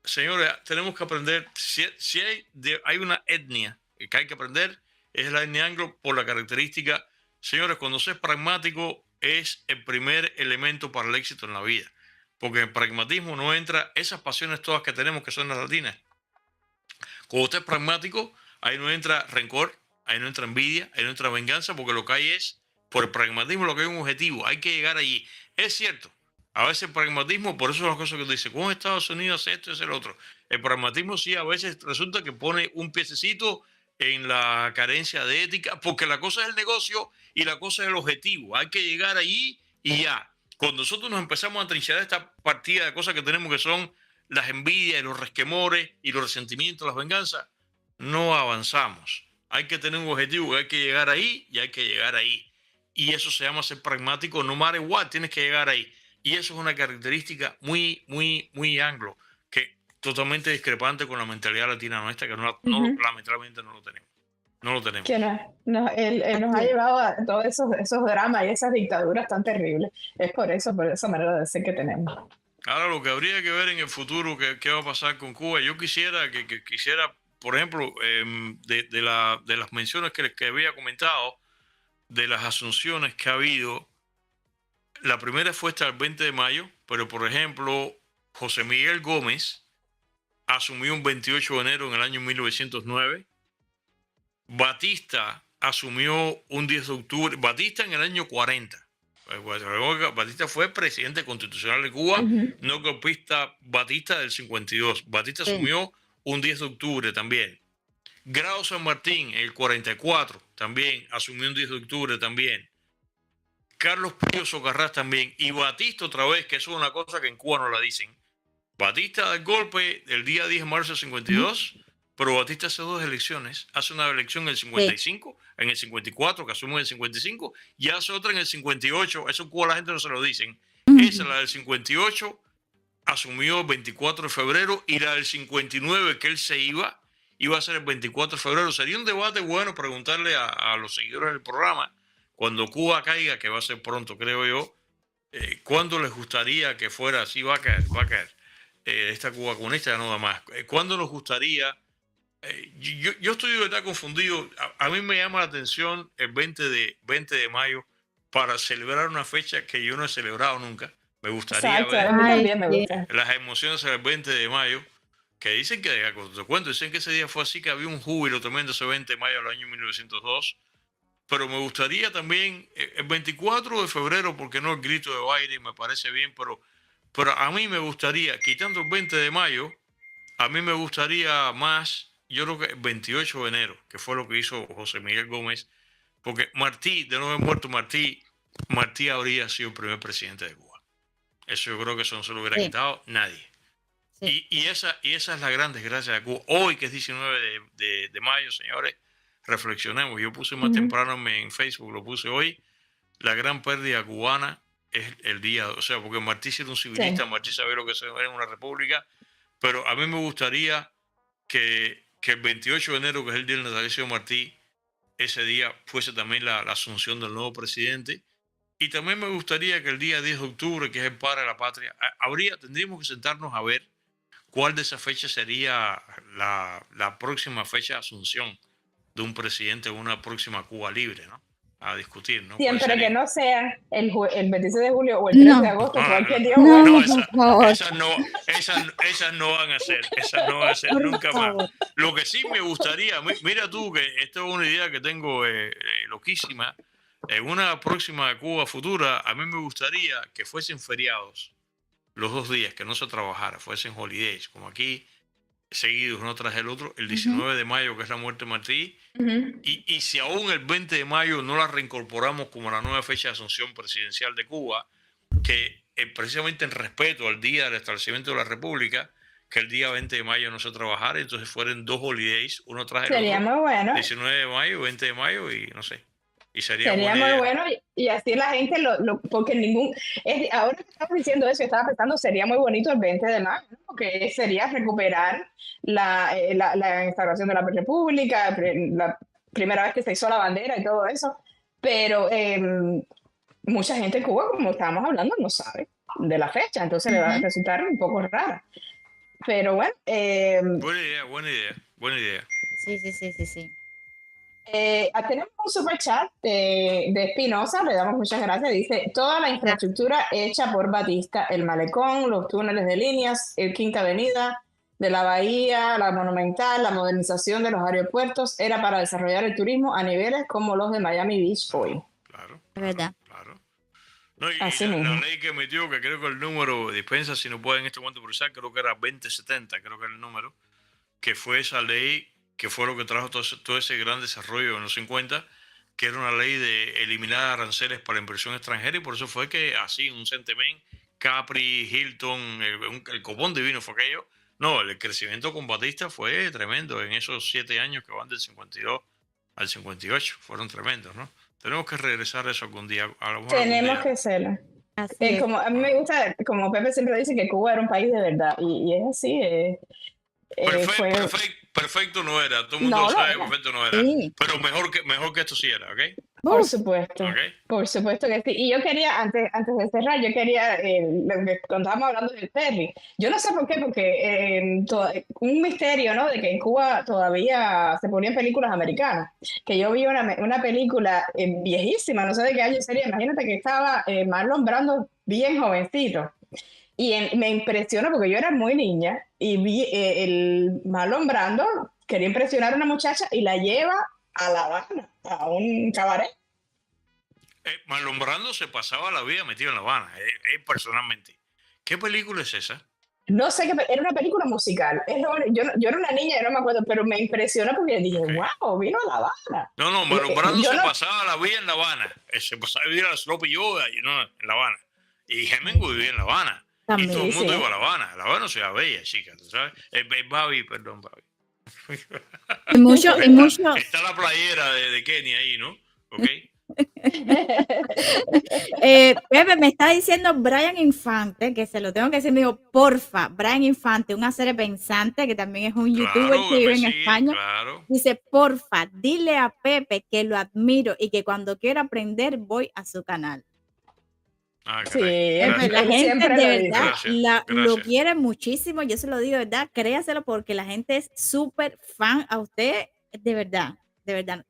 Señores, tenemos que aprender, si hay una etnia que hay que aprender, es la etnia anglo por la característica. Señores, cuando se es pragmático, es el primer elemento para el éxito en la vida. Porque en el pragmatismo no entra esas pasiones todas que tenemos que son las latinas. Cuando usted es pragmático, ahí no entra rencor, ahí no entra envidia, ahí no entra venganza, porque lo que hay es, por el pragmatismo, lo que hay un objetivo, hay que llegar allí. Es cierto, a veces el pragmatismo, por eso son las cosas que tú dices, ¿cómo Estados Unidos hace esto y hace lo otro? El pragmatismo sí, a veces resulta que pone un piececito en la carencia de ética, porque la cosa es el negocio y la cosa es el objetivo. Hay que llegar allí y ya. Cuando nosotros nos empezamos a trinchar esta partida de cosas que tenemos que son las envidias y los resquemores y los resentimientos, las venganzas, no avanzamos. Hay que tener un objetivo, hay que llegar ahí y hay que llegar ahí. Y eso se llama ser pragmático, no matter what, tienes que llegar ahí. Y eso es una característica muy anglo, que totalmente discrepante con la mentalidad latina nuestra, que lamentablemente no lo tenemos. No lo tenemos.
Que nos ha llevado a todos esos dramas y esas dictaduras tan terribles. Es por esa manera de ser que tenemos.
Ahora, lo que habría que ver en el futuro, qué va a pasar con Cuba. Yo quisiera, por ejemplo, de las menciones que había comentado, de las asunciones que ha habido, la primera fue hasta el 20 de mayo, pero por ejemplo, José Miguel Gómez asumió un 28 de enero en el año 1909. Batista asumió un 10 de octubre, Batista en el año 40. Batista fue presidente constitucional de Cuba, no golpista. Batista del 52. Batista asumió un 10 de octubre también. Grado San Martín, el 44, también asumió un 10 de octubre también. Carlos Pío Socarrás también. Y Batista otra vez, que eso es una cosa que en Cuba no la dicen. Batista da el golpe el día 10 de marzo del 52, pero Batista hace dos elecciones. Hace una elección en el 55, en el 54, que asume en el 55, y hace otra en el 58. Eso en Cuba la gente no se lo dicen. Esa, la del 58, asumió el 24 de febrero, y la del 59, que él se iba a ser el 24 de febrero. Sería un debate bueno preguntarle a los seguidores del programa, cuando Cuba caiga, que va a ser pronto, creo yo, ¿cuándo les gustaría que fuera así? Va a caer. Esta Cuba comunista ya no da más. ¿Cuándo nos gustaría? Yo estoy de verdad confundido. A mí me llama la atención el 20 de mayo para celebrar una fecha que yo no he celebrado nunca. Me gustaría ver
también me gusta.
las emociones del 20 de mayo, que dicen que, te cuento, dicen que ese día fue así, que había un júbilo tremendo ese 20 de mayo del año 1902. Pero me gustaría también el 24 de febrero, porque no el grito de Biden, me parece bien, pero a mí me gustaría, quitando el 20 de mayo, a mí me gustaría más, yo creo que el 28 de enero, que fue lo que hizo José Miguel Gómez, porque Martí, de no haber muerto Martí habría sido el primer presidente de Cuba. Eso yo creo que eso no se lo hubiera quitado nadie. Sí. Y esa es la gran desgracia de Cuba. Hoy, que es 19 de mayo, señores, reflexionemos. Yo puse más temprano en Facebook, lo puse hoy, la gran pérdida cubana es el día, o sea, porque Martí era un civilista, Martí sabía lo que era una república, pero a mí me gustaría que el 28 de enero, que es el día del natalicio de Martí, ese día fuese también la asunción del nuevo presidente. Y también me gustaría que el día 10 de octubre, que es el padre de la patria, tendríamos que sentarnos a ver cuál de esas fechas sería la próxima fecha de asunción de un presidente en una próxima Cuba libre, ¿no? A discutir, ¿no?
Siempre que no sea el 26 de julio o el 13 de agosto, cualquier día.
Esas no van a ser, nunca más. Lo que sí me gustaría, mira tú, que esto es una idea que tengo loquísima, en una próxima Cuba futura, a mí me gustaría que fuesen feriados los 2 días, que no se trabajara, fuesen holidays, como aquí, seguidos uno tras el otro, el 19 de mayo, que es la muerte de Martí, y si aún el 20 de mayo no la reincorporamos como la nueva fecha de asunción presidencial de Cuba, que precisamente en respeto al día del establecimiento de la República, que el día 20 de mayo no se trabajara, entonces fueran 2 holidays, uno tras el otro.
Sería muy bueno.
19 de mayo, 20 de mayo y no sé. Y sería
muy bueno y así la gente porque ahora que estamos diciendo eso, estaba pensando, sería muy bonito el 20 de mayo, ¿no? Porque sería recuperar la instauración de la República, la primera vez que se hizo la bandera y todo eso, pero mucha gente en Cuba, como estábamos hablando, no sabe de la fecha, entonces le va a resultar un poco rara. Pero bueno.
Buena idea.
Sí.
Tenemos un super chat de Espinosa, le damos muchas gracias. Dice: toda la infraestructura hecha por Batista, el malecón, los túneles de líneas, el Quinta Avenida de la Bahía, la Monumental, la modernización de los aeropuertos, era para desarrollar el turismo a niveles como los de Miami Beach hoy.
Claro,
Es verdad.
claro. No, y
Así
la
mismo.
ley que emitió, que creo que el número, dispensa si no puede en este momento precisar, creo que era 2070, creo que era el número, que fue esa ley que fue lo que trajo todo ese gran desarrollo en los 50, que era una ley de eliminar aranceles para inversión extranjera, y por eso fue que así, un Centemén, Capri, Hilton, el copón divino fue aquello. No, el crecimiento con Batista fue tremendo en esos 7 años que van del 52 al 58, fueron tremendos, ¿no? Tenemos que regresar a eso algún día, a lo mejor algún
Tenemos
día.
que hacerlo.
Así es.
Como a mí me gusta, como Pepe siempre dice, que Cuba era un país de verdad, y es así.
Perfecto no era, todo el mundo
No
lo
lo
sabe,
era.
perfecto no era,
Sí.
pero mejor que esto sí era, ¿ok?
Por
Uf,
supuesto,
¿Ok?
por supuesto que sí. Y yo quería, antes de cerrar, yo quería, lo que cuando estábamos hablando del ferry, yo no sé por qué, porque un misterio, ¿no? De que en Cuba todavía se ponían películas americanas. Que yo vi una película viejísima, no sé de qué año sería, imagínate que estaba Marlon Brando bien jovencito. Y me impresionó porque yo era muy niña y vi el Marlon Brando quería impresionar a una muchacha y la lleva a La Habana, a un cabaret.
Marlon Brando se pasaba la vida metido en La Habana, personalmente. ¿Qué película es esa?
No sé qué, era una película musical. Yo era una niña, yo no me acuerdo, pero me impresionó porque dije,
Ok.
wow, vino a La Habana.
No, Marlon Brando
Yo
se
no,
pasaba la vida en La Habana. Se pasaba a vivir a la Sloppy Yoga en La Habana. Y Hemingway vivía en La Habana. Y
también.
todo el
sí,
mundo
sí.
iba a La Habana. La Habana es ciudad bella, chica, ¿tú sabes? Babi, perdón, Babi.
Y mucho, y mucho.
Está la playera de Kenia ahí, ¿no? ¿Ok?
Pepe me está diciendo Brian Infante, que se lo tengo que decir, me dijo, porfa, Brian Infante, un hacer pensante, que también es un youtuber
Claro,
que vive en
sí,
España.
claro.
Dice, porfa, dile a Pepe que lo admiro y que cuando quiera aprender voy a su canal.
Ah,
Sí,
caray.
Pepe, la
Gracias.
él
gente
siempre
de
lo dice.
verdad
Gracias.
lo
Gracias.
quiere muchísimo, yo se lo digo de verdad, créaselo porque la gente es súper fan a usted, de verdad,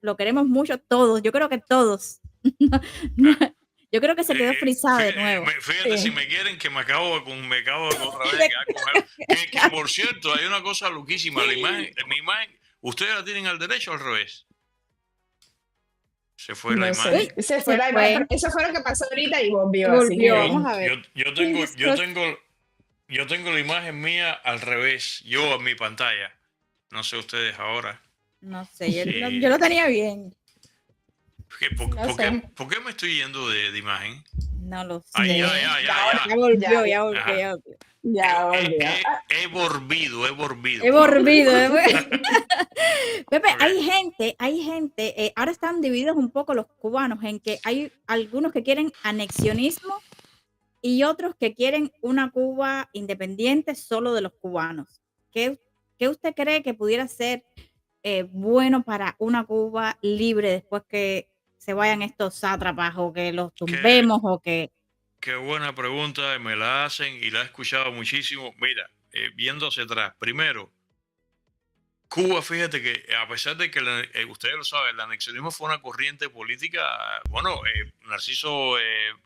lo queremos mucho todos, yo creo que todos. Yo creo que se quedó frisado de nuevo.
Fíjate, si
Sí.
me quieren, que me acabo de otra vez de quedar congelado. Que por cierto, hay una cosa loquísima. Mi imagen, ¿ustedes la tienen al derecho o al revés? Se fue la
No
imagen.
sé, se fue
Se
la
fue,
imagen. Eso fue lo que pasó ahorita y volvió, así
volvió,
que
vamos a ver.
Yo tengo la imagen mía al revés, yo en mi pantalla. No sé ustedes ahora.
No sé, yo lo tenía bien.
no sé.
¿Por qué me estoy yendo de imagen?
No lo
Ay,
sé.
ya.
Ya volvió,
Ya,
ya volvió,
Ajá.
ya volvió.
ya volvió.
He volvido.
He volvido. Pepe,
Ok.
hay gente, ahora están divididos un poco los cubanos en que hay algunos que quieren anexionismo y otros que quieren una Cuba independiente solo de los cubanos. ¿Qué usted cree que pudiera ser bueno para una Cuba libre después que se vayan estos sátrapas o que los
Qué,
tumbemos o que...
qué buena pregunta, me la hacen y la he escuchado muchísimo. Mira, viendo hacia atrás, primero, Cuba, fíjate que a pesar de que ustedes lo saben, el anexionismo fue una corriente política, bueno, Narciso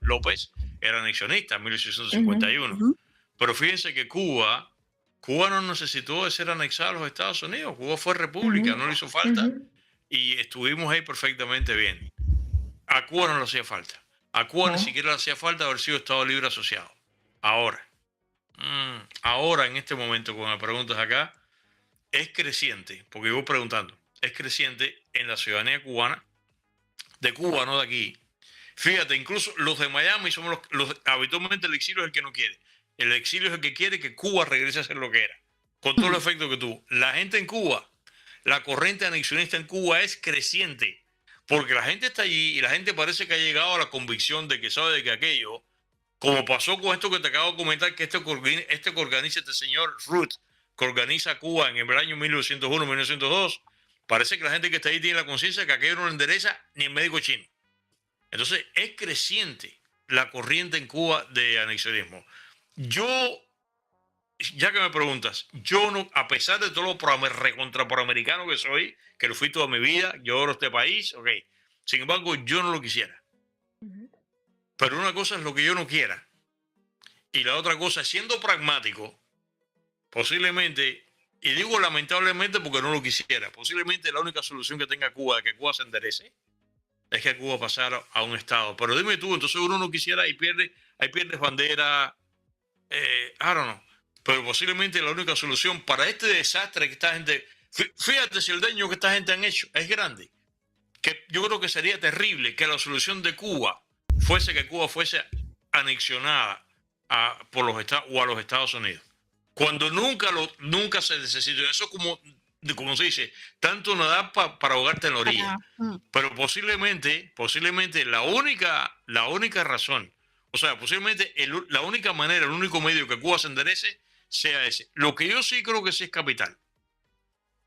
López era anexionista en 1851,
Ujú.
pero fíjense que Cuba no necesitó de ser anexada a los Estados Unidos, Cuba fue república, no le hizo falta y estuvimos ahí perfectamente bien. A Cuba no le hacía falta, a Cuba ni siquiera le hacía falta haber sido Estado Libre Asociado. Ahora en este momento, cuando me preguntas acá, es creciente, porque yo voy preguntando, es creciente en la ciudadanía cubana, de Cuba, no de aquí. Fíjate, incluso los de Miami somos habitualmente el exilio es el que no quiere. El exilio es el que quiere que Cuba regrese a ser lo que era, con todo el efecto que tuvo. La gente en Cuba, la corriente anexionista en Cuba es creciente, porque la gente está allí y la gente parece que ha llegado a la convicción de que sabe de que aquello, como pasó con esto que te acabo de comentar, que que organiza este señor Ruth, que organiza Cuba en el año 1901-1902, parece que la gente que está ahí tiene la conciencia de que aquello no lo endereza ni el médico chino. Entonces, es creciente la corriente en Cuba de anexionismo. Yo ya que me preguntas, yo no, a pesar de todo lo recontra proamericano que soy, que lo fui toda mi vida, yo oro este país, ok. Sin embargo, yo no lo quisiera. Pero una cosa es lo que yo no quiera. Y la otra cosa, siendo pragmático, posiblemente, y digo lamentablemente porque no lo quisiera, posiblemente la única solución que tenga Cuba de que Cuba se enderece es que Cuba pasara a un estado. Pero dime tú, entonces uno no quisiera y ahí pierdes bandera, I don't know. Pero posiblemente la única solución para este desastre que esta gente, fíjate si el daño que esta gente han hecho es grande, que yo creo que sería terrible que la solución de Cuba fuese que Cuba fuese anexionada por los Estados o a los Estados Unidos. Cuando nunca se necesitó eso, como se dice, tanto nadar para ahogarte en la orilla. Pero posiblemente la única razón, o sea, posiblemente la única manera, el único medio que Cuba se enderece sea ese. Lo que yo sí creo que sí es capital,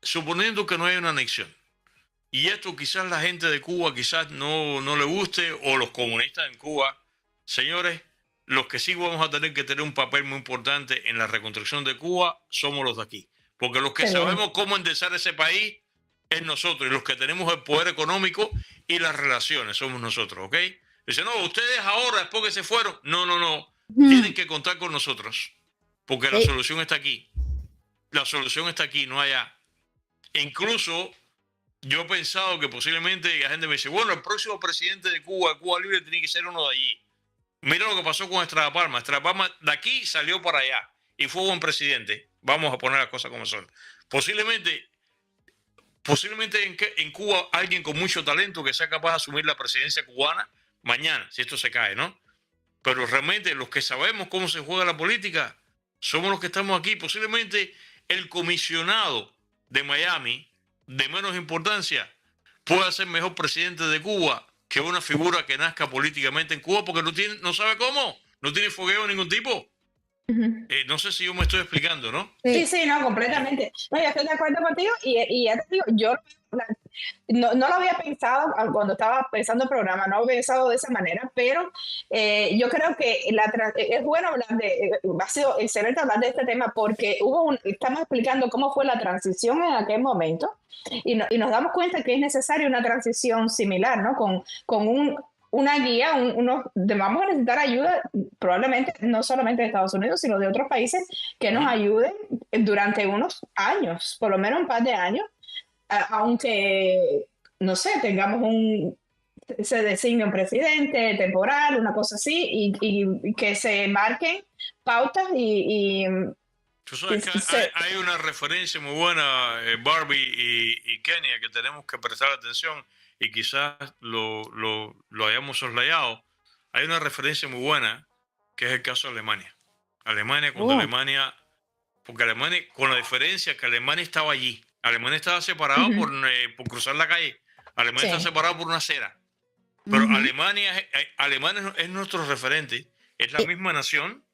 suponiendo que no haya una anexión. Y esto quizás la gente de Cuba quizás no le guste, o los comunistas en Cuba. Señores, los que sí vamos a tener que tener un papel muy importante en la reconstrucción de Cuba somos los de aquí. Porque los que sabemos cómo enderezar ese país es nosotros, y los que tenemos el poder económico y las relaciones somos nosotros, ¿ok? Dice, no, ustedes ahora, después que se fueron, no. Tienen que contar con nosotros, porque la solución está aquí. La solución está aquí, no allá. E incluso yo he pensado que posiblemente la gente me dice, bueno, el próximo presidente de Cuba Libre, tiene que ser uno de allí. Mira lo que pasó con Estrada Palma. Estrada Palma de aquí salió para allá y fue buen presidente. Vamos a poner las cosas como son. Posiblemente en Cuba alguien con mucho talento que sea capaz de asumir la presidencia cubana mañana, si esto se cae, ¿no? Pero realmente los que sabemos cómo se juega la política somos los que estamos aquí. Posiblemente el comisionado de Miami, de menos importancia, pueda ser mejor presidente de Cuba que una figura que nazca políticamente en Cuba, porque no sabe cómo, no tiene fogueo de ningún tipo. No sé si yo me estoy explicando, ¿no?
Sí, no, completamente. No, yo estoy de acuerdo contigo y ya te digo, yo no lo había pensado cuando estaba pensando el programa, no había pensado de esa manera, pero yo creo que es bueno hablar ha sido excelente hablar de este tema porque estamos explicando cómo fue la transición en aquel momento y nos damos cuenta que es necesaria una transición similar, ¿no? Con una guía, vamos a necesitar ayuda probablemente no solamente de Estados Unidos, sino de otros países que nos ayuden durante unos años, por lo menos un par de años, aunque, no sé, se designe un presidente temporal, una cosa así, y que se marquen pautas
Tú sabes que hay una referencia muy buena, Barbie y Kenia, que tenemos que prestar atención y quizás lo hayamos soslayado. Hay una referencia muy buena que es el caso de Alemania. Porque Alemania, con la diferencia que Alemania estaba allí, Alemania estaba separado por cruzar la calle, Alemania está separado por una acera, pero Alemania es nuestro referente, es la misma nación,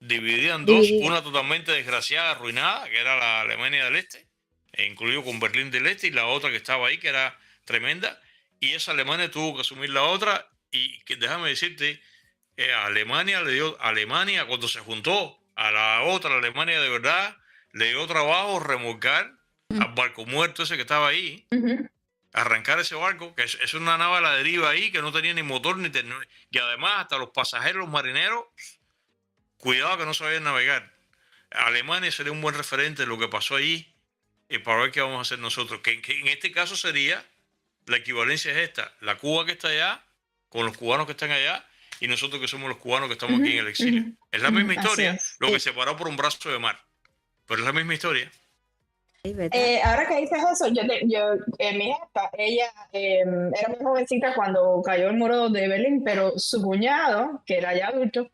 dividida en dos, una totalmente desgraciada, arruinada, que era la Alemania del Este, incluido con Berlín del Este, y la otra que estaba ahí, que era tremenda, y esa Alemania tuvo que asumir la otra, y que déjame decirte, Alemania cuando se juntó a la otra, Alemania de verdad, le dio trabajo remolcar al barco muerto ese que estaba ahí, arrancar ese barco, que es una nave a la deriva ahí, que no tenía ni motor ni tecnología, y además hasta los pasajeros, los marineros, cuidado que no sabían navegar. Alemania sería un buen referente de lo que pasó allí para ver qué vamos a hacer nosotros. Que en este caso sería, la equivalencia es esta, la Cuba que está allá, con los cubanos que están allá, y nosotros que somos los cubanos que estamos aquí en el exilio. Es la misma historia, lo que separó por un brazo de mar, pero es la misma historia.
Ahora que dices eso, mi jefa, ella era muy jovencita cuando cayó el muro de Berlín, pero su cuñado, que era ya adulto,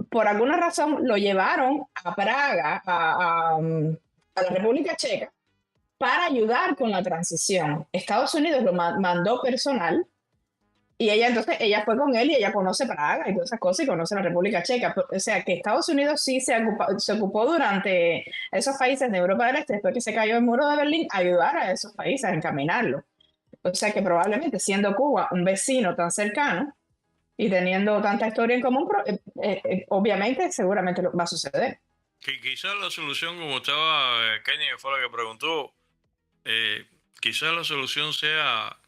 por alguna razón lo llevaron a Praga, a la República Checa, para ayudar con la transición. Estados Unidos lo mandó personal y ella fue con él y ella conoce Praga y todas esas cosas y conoce la República Checa. O sea que Estados Unidos sí se ocupó durante esos países de Europa del Este, después que se cayó el muro de Berlín, ayudar a esos países a encaminarlo. O sea que probablemente siendo Cuba un vecino tan cercano, y teniendo tanta historia en común, obviamente, seguramente va a suceder.
Que quizás la solución, como estaba Kenny, que fue la que preguntó, quizás la solución sea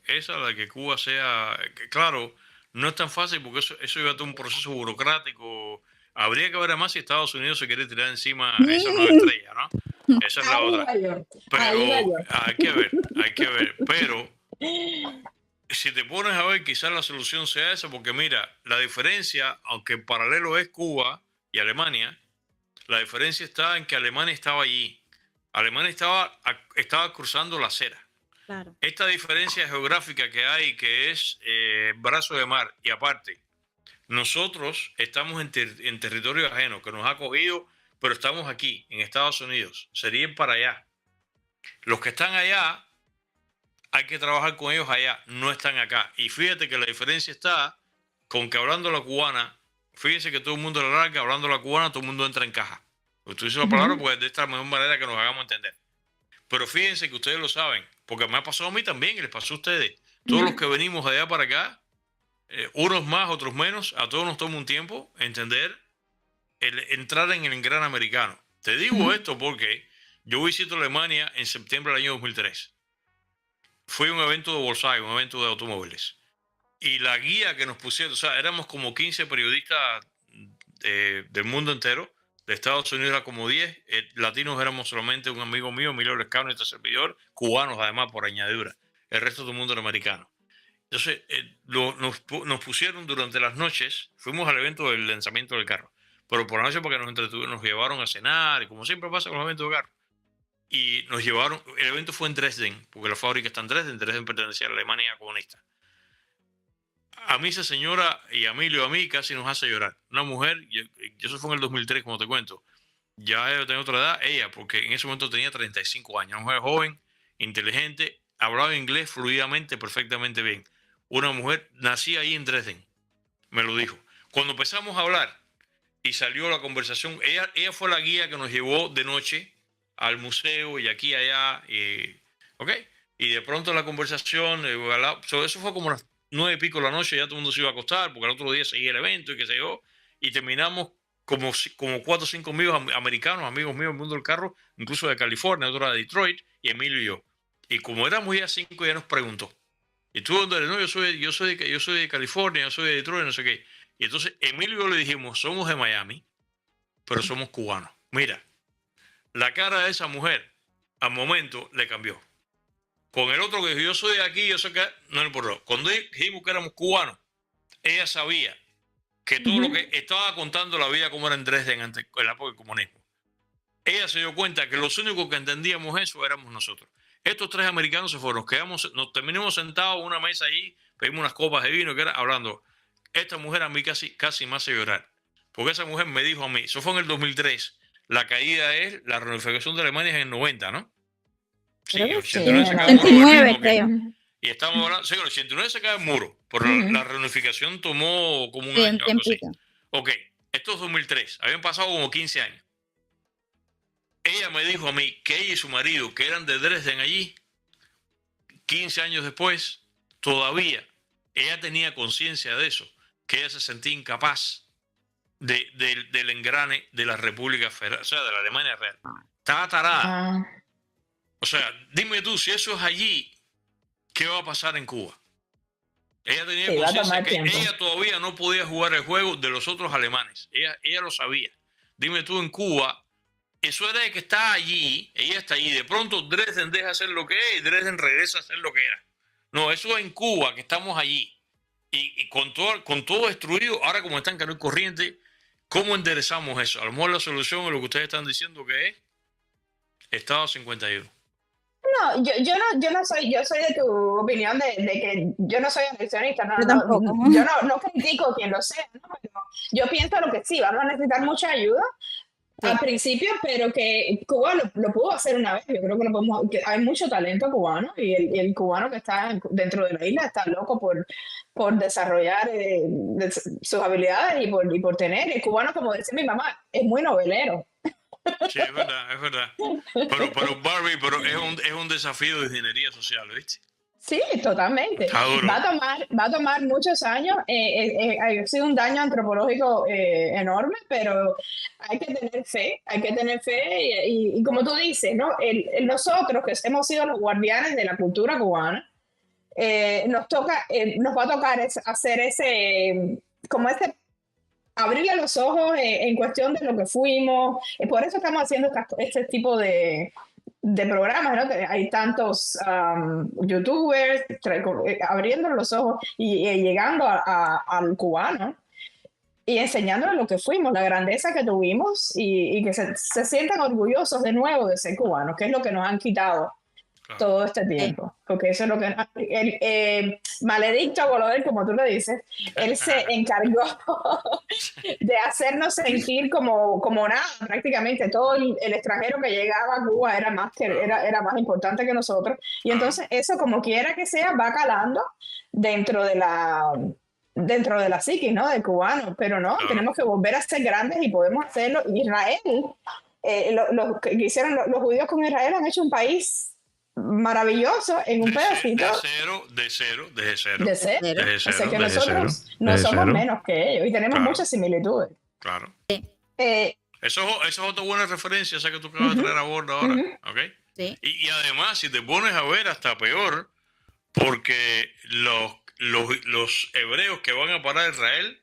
esa, la que Cuba sea, que claro, no es tan fácil porque eso lleva a todo un proceso burocrático. Habría que ver además si Estados Unidos se quiere tirar encima esas 9 estrellas, ¿no? Esa es la
Ahí
otra.
va yo, ahí va
Pero
yo.
hay que ver. Pero si te pones a ver, quizás la solución sea esa, porque mira, la diferencia, aunque en paralelo es Cuba y Alemania, la diferencia está en que Alemania estaba allí. Alemania estaba cruzando la acera.
Claro.
Esta diferencia geográfica que hay, que es brazo de mar, y aparte, nosotros estamos en territorio ajeno, que nos ha cogido, pero estamos aquí, en Estados Unidos. Serían para allá. Los que están allá, hay que trabajar con ellos allá, no están acá. Y fíjate que la diferencia está con que hablando la cubana, fíjense que todo el mundo la larga, hablando la cubana, todo el mundo entra en caja. Utilizo la palabra porque de esta mejor manera que nos hagamos entender. Pero fíjense que ustedes lo saben, porque me ha pasado a mí también y les pasó a ustedes. Todos los que venimos de allá para acá, unos más, otros menos, a todos nos toma un tiempo entender, entrar en el engrane americano. Te digo esto porque yo visito Alemania en septiembre del año 2003. Fue un evento de Volkswagen, un evento de automóviles. Y la guía que nos pusieron, o sea, éramos como 15 periodistas del mundo entero. De Estados Unidos era como 10. Latinos éramos solamente un amigo mío, Emilio Lescano, este servidor. Cubanos, además, por añadidura. El resto del mundo era americano. Entonces, nos pusieron durante las noches, fuimos al evento del lanzamiento del carro. Pero por la noche porque nos llevaron a cenar, y como siempre pasa con los eventos de carro. Y nos llevaron, el evento fue en Dresden, porque la fábrica está en Dresden pertenecía a la Alemania comunista. A mí esa señora y a Emilio a mí casi nos hace llorar. Una mujer, yo eso fue en el 2003, como te cuento, ya ella tenía otra edad, ella, porque en ese momento tenía 35 años, una mujer joven, inteligente, hablaba inglés fluidamente, perfectamente bien. Una mujer, nací ahí en Dresden, me lo dijo. Cuando empezamos a hablar y salió la conversación, ella fue la guía que nos llevó de noche al museo y aquí y allá, ¿ok? Y de pronto la conversación, eso fue como las 9:00 de la noche, ya todo el mundo se iba a acostar, porque el otro día seguía el evento y qué sé yo, y terminamos como 4 o 5 amigos americanos, amigos míos del mundo del carro, incluso de California, otro de Detroit, y Emilio y yo. Y como éramos ya 5, ya nos preguntó, ¿y tú dónde eres? No, yo soy de California, yo soy de Detroit, no sé qué. Y entonces Emilio y yo le dijimos, somos de Miami, pero somos cubanos. Mira, la cara de esa mujer al momento le cambió. Con el otro que dijo, yo soy de aquí, yo soy que no le importó. Cuando dijimos que éramos cubanos, ella sabía que todo lo que estaba contando la vida como era en Dresden antes en la época del comunismo. Ella se dio cuenta que los únicos que entendíamos eso éramos nosotros. Estos 3 americanos se fueron, nos terminamos sentados en una mesa allí, pedimos unas copas de vino, que era hablando. Esta mujer a mí casi me hace llorar. Porque esa mujer me dijo a mí, eso fue en el 2003, la caída es, la reunificación de Alemania es en el 90, ¿no? Sí,
Creo
el
que
89
sí.
se cae el muro de
89,
Berlín,
creo.
y estamos hablando, sí, en el 89 se cae el muro, pero la reunificación tomó como un
Sí, un
año, algo así.
tiempito.
Ok, esto es 2003, habían pasado como 15 años. Ella me dijo a mí que ella y su marido, que eran de Dresden allí, 15 años después, todavía ella tenía conciencia de eso, que ella se sentía incapaz del engrane de la República Federal, o sea, de la Alemania Real. Estaba tarada. O sea, dime tú, si eso es allí, ¿qué va a pasar en Cuba? Ella tenía conciencia que ella todavía no podía jugar el juego de los otros alemanes. Ella lo sabía. Dime tú, en Cuba, eso era de que está allí, ella está allí. De pronto Dresden deja de ser lo que es y Dresden regresa a ser lo que era. No, eso es en Cuba, que estamos allí. Y con todo destruido, ahora como está en canal corriente, ¿cómo enderezamos eso? A lo mejor la solución es lo que ustedes están diciendo que es Estado 51.
No, yo no soy, yo soy de tu opinión de que yo no soy anexionista,
Yo tampoco.
yo no critico quien lo sea, ¿no? Pero yo pienso lo que sí, vamos a necesitar mucha ayuda al principio, pero que Cuba lo pudo hacer una vez. Yo creo que hay mucho talento cubano y el cubano que está dentro de la isla está loco por desarrollar sus habilidades y por tener. El cubano, como decía mi mamá, es muy novelero.
Sí, es verdad, es verdad. Pero Barbie, es un desafío de ingeniería social, ¿viste?
Sí, totalmente.
Está duro.
Va a tomar muchos años. Ha sido un daño antropológico enorme, pero hay que tener fe y como tú dices, ¿no? Nosotros que hemos sido los guardianes de la cultura cubana, nos va a tocar hacer como ese, abrirle los ojos en cuestión de lo que fuimos. Por eso estamos haciendo este tipo de programas, ¿no? Que hay tantos youtubers abriendo los ojos y llegando al cubano y enseñándole lo que fuimos, la grandeza que tuvimos y que se sientan orgullosos de nuevo de ser cubanos, que es lo que nos han quitado todo este tiempo, porque eso es lo que el maledicto Boloder, como tú lo dices, él se encargó de hacernos sentir como nada, prácticamente todo el extranjero que llegaba a Cuba era más importante que nosotros, y entonces eso, como quiera que sea, va calando dentro de la psiquis, ¿no? Del cubano, pero no, tenemos que volver a ser grandes y podemos hacerlo. Israel, lo que hicieron los judíos con Israel, han hecho un país maravilloso en un pedacito.
De cero.
Así que nosotros no somos menos que ellos y tenemos muchas similitudes.
Claro.
Eh,
Eso es otra buena referencia, esa que tú acabas de traer a bordo ahora. ¿Okay?
Sí.
Y además, si te pones a ver, hasta peor, porque los hebreos que van a parar a Israel,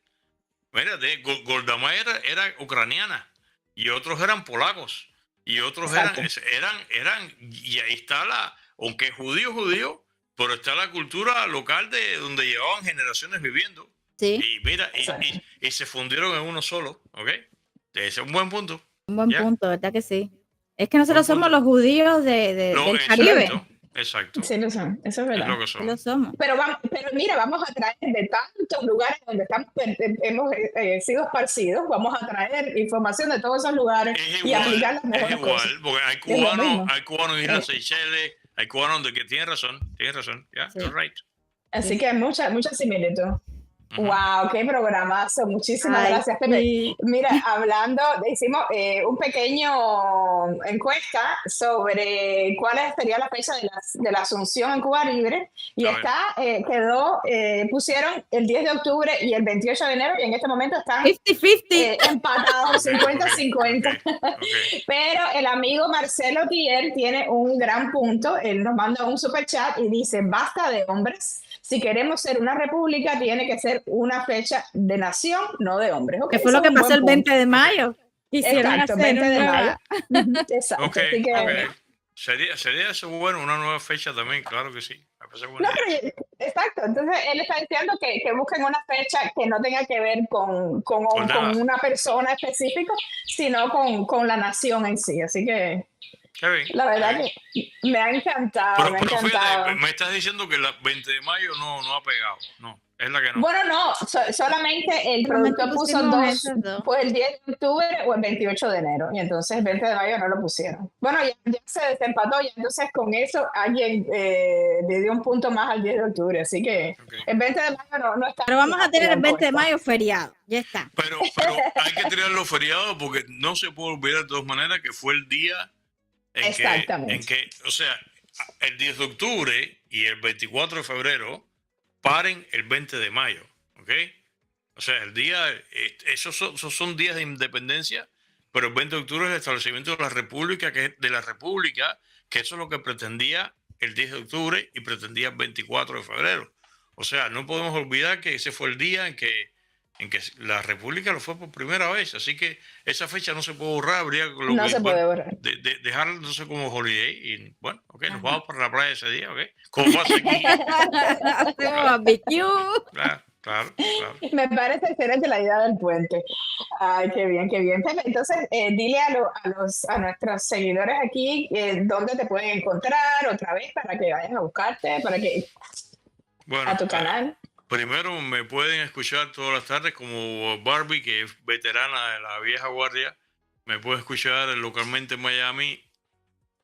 mírate, Golda Meir era ucraniana y otros eran polacos. Y otros eran, y ahí está aunque es judío, pero está la cultura local de donde llevaban generaciones viviendo.
Sí.
Y mira, y se fundieron en uno solo, ¿ok? Ese es un buen punto.
Un buen punto, ¿verdad que sí? Es que nosotros somos los judíos del Caribe.
Exacto.
Sí, lo son, eso es verdad.
Es lo que son.
Lo somos.
Pero mira, vamos a traer de tantos lugares donde hemos sido esparcidos, vamos a traer información de todos esos lugares y aplicar las mejores cosas.
Es igual, porque hay cubanos en Islas Seychelles, hay cubanos que tienen razón, yeah,
Sí.
you're right.
Así que hay mucha similitud. Wow, qué programazo, muchísimas gracias, Pepe.
Sí.
Mira, hicimos un pequeño encuesta sobre cuál sería la fecha de la Asunción en Cuba Libre y pusieron el 10 de octubre y el 28 de enero y en este momento están
50-50.
empatados, 50-50.
Okay.
Pero el amigo Marcelo Tier tiene un gran punto, él nos manda un super chat y dice, basta de hombres. Si queremos ser una república, tiene que ser una fecha de nación, no de hombres.
Que fue lo que pasó el 20 de mayo.
Exacto, el 20 de mayo. Exacto.
Okay.
Así que,
Sería eso bueno, una nueva fecha también, claro que sí.
Exacto, entonces él está diciendo que busquen una fecha que no tenga que ver con una persona específica, sino con la nación en sí. Así que la verdad que me ha encantado.
Fíjate, me estás diciendo que el 20 de mayo no ha pegado. No, es la que no.
Bueno, no, solamente el productor puso dos, pues el 10 de octubre o el 28 de enero, y entonces el 20 de mayo no lo pusieron. Bueno, ya se desempató, y entonces con eso alguien le dio un punto más al 10 de octubre, así que el 20 de mayo no está.
Pero vamos a tener el 20 de mayo feriado, ya está.
Pero hay que tenerlo feriado porque no se puede olvidar de todas maneras que fue el día en que, o sea, el 10 de octubre y el 24 de febrero paren el 20 de mayo, ¿ok? O sea, el día, esos son días de independencia, pero el 20 de octubre es el establecimiento de la República, que eso es lo que pretendía el 10 de octubre y pretendía el 24 de febrero. O sea, no podemos olvidar que ese fue el día en que la República lo fue por primera vez, así que esa fecha no se puede borrar, habría
puede borrar.
Dejarlo entonces como holiday y bueno, nos vamos para la playa ese día, como pasa aquí.
Hacemos barbecue.
Claro.
Me parece excelente la idea del puente. Ay, qué bien. Pepe, entonces, dile a nuestros seguidores aquí dónde te pueden encontrar otra vez para que vayan a buscarte, a tu canal.
Primero me pueden escuchar todas las tardes como Barbie, que es veterana de la vieja guardia. Me puede escuchar localmente en Miami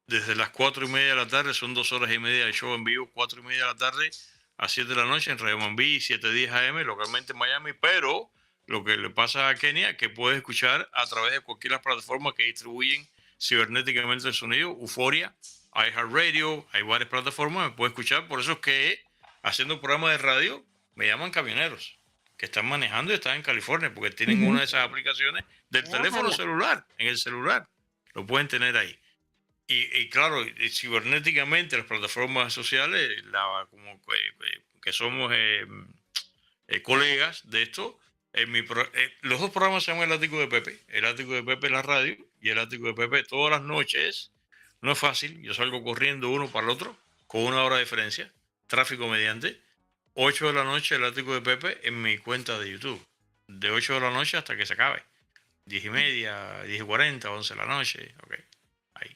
desde las 4:30 de la tarde. Son 2 horas y media de show en vivo, 4:30 de la tarde a 7 de la noche en Radio Mambí, 7:10 AM, localmente en Miami. Pero lo que le pasa a Kenia, que puedes escuchar a través de cualquier plataforma que distribuyen cibernéticamente el sonido, Euforia, iHeartRadio, hay varias plataformas, me puede escuchar. Por eso es que haciendo programas de radio me llaman camioneros que están manejando y están en California porque tienen una de esas aplicaciones del teléfono celular, en el celular. Lo pueden tener ahí. Y claro, cibernéticamente las plataformas sociales, como que somos colegas de esto, los dos programas se llaman El Ático de Pepe. El Ático de Pepe en la radio y El Ático de Pepe todas las noches. No es fácil, yo salgo corriendo uno para el otro, con 1 hora de diferencia, tráfico mediante. 8 de la noche El Ático de Pepe en mi cuenta de YouTube. De 8 de la noche hasta que se acabe. 10:30, 10:40, 11 de la noche. Okay. Ahí.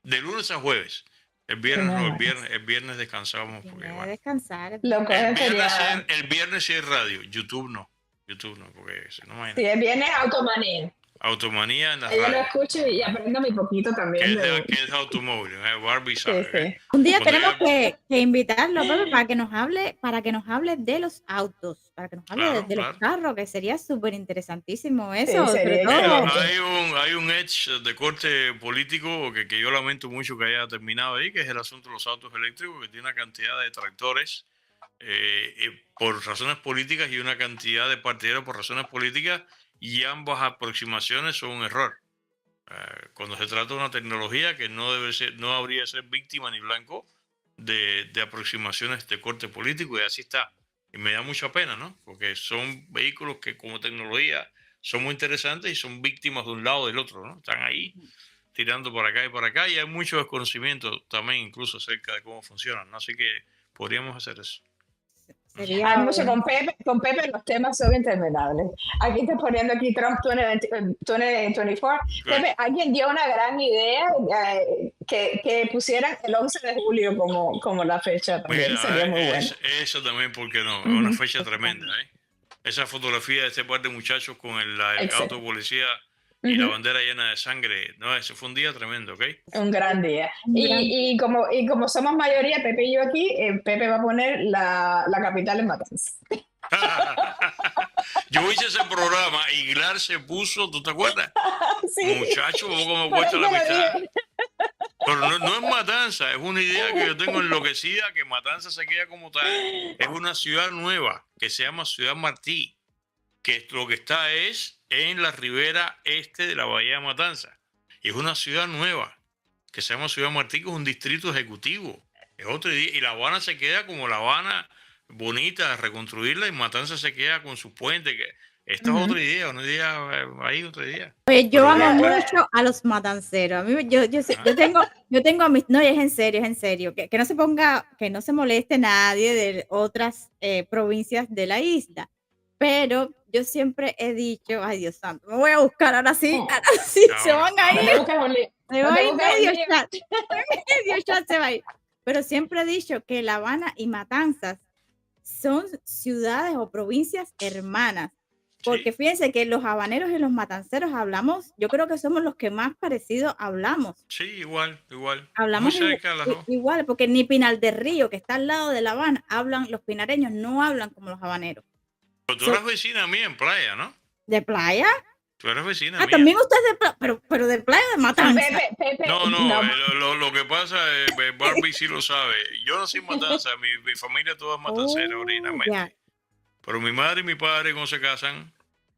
De lunes a jueves. El viernes no, el viernes descansamos. Porque, bueno,
descansar.
El viernes sí es radio, YouTube no, porque si no, imagínate.
Sí, el viernes Automanía.
Automanía en la
radio. Yo
lo
escucho y aprendo muy poquito también.
¿Qué es automóvil? Barbie sabe.
Sí.
Un día tenemos que invitarlo, Pepe, para que nos hable de los autos, para que nos hable de los carros, que sería súper interesantísimo eso.
Sí,
sobre todo.
Hay un edge de corte político que yo lamento mucho que haya terminado ahí, que es el asunto de los autos eléctricos, que tiene una cantidad de detractores por razones políticas y una cantidad de partidarios por razones políticas, y ambas aproximaciones son un error. Cuando se trata de una tecnología que no habría de ser víctima ni blanco de aproximaciones de corte político, y así está. Y me da mucha pena, ¿no? Porque son vehículos que como tecnología son muy interesantes y son víctimas de un lado o del otro, ¿no? Están ahí tirando por acá y por acá, y hay mucho desconocimiento también incluso acerca de cómo funcionan, ¿no? Así que podríamos hacer eso.
Hay mucho con Pepe los temas son interminables. Aquí estoy poniendo aquí Trump 2024. Pepe, alguien dio una gran idea que pusieran el 11 de julio como la fecha también.
Mira,
sería muy bueno.
Eso también, porque no, es una fecha tremenda, ¿eh? Esa fotografía de este par de muchachos con el auto de policía y la bandera llena de sangre, no, ese fue un día tremendo, ¿ok?
Un gran día. Y como somos mayoría, Pepe y yo aquí, Pepe va a poner la capital en Matanzas.
Yo hice ese programa y Glar se puso, ¿tú te acuerdas?
Sí.
Muchacho, ¿cómo me cuesta la mitad? Pero no es Matanza, es una idea que yo tengo enloquecida, que Matanza se queda como tal. Es una ciudad nueva que se llama Ciudad Martí, que lo que está es en la ribera este de la Bahía de Matanza. Y es una ciudad nueva que se llama Ciudad Martí, que es un distrito ejecutivo. Es otro día. Y La Habana se queda como La Habana bonita, reconstruirla, y Matanza se queda con sus puentes. Esta es otra idea, una idea ahí, otra idea.
Oye, yo amo mucho a los matanceros. A mí, yo tengo a mis, no, es en serio, que no se ponga, que no se moleste nadie de otras provincias de la isla. Pero yo siempre he dicho, ay Dios santo, me voy a buscar ahora sí, se van a ir. Me voy a ir medio chat, se va a ir. Pero siempre he dicho que La Habana y Matanzas son ciudades o provincias hermanas. Porque fíjense que los habaneros y los matanceros hablamos, yo creo que somos los que más parecidos hablamos.
Sí, igual.
Hablamos igual, porque ni Pinal del Río, que está al lado de La Habana, los pinareños no hablan como los habaneros.
Pero tú eres vecina mía en Playa, ¿no?
¿De Playa?
Tú eres vecina mía.
También usted es de Playa, pero de Playa de Matanza.
Pepe,
no. Lo que pasa es, Barbie sí lo sabe. Yo nací en Matanza, mi familia toda es matancera originalmente. Pero mi madre y mi padre, cuando se casan,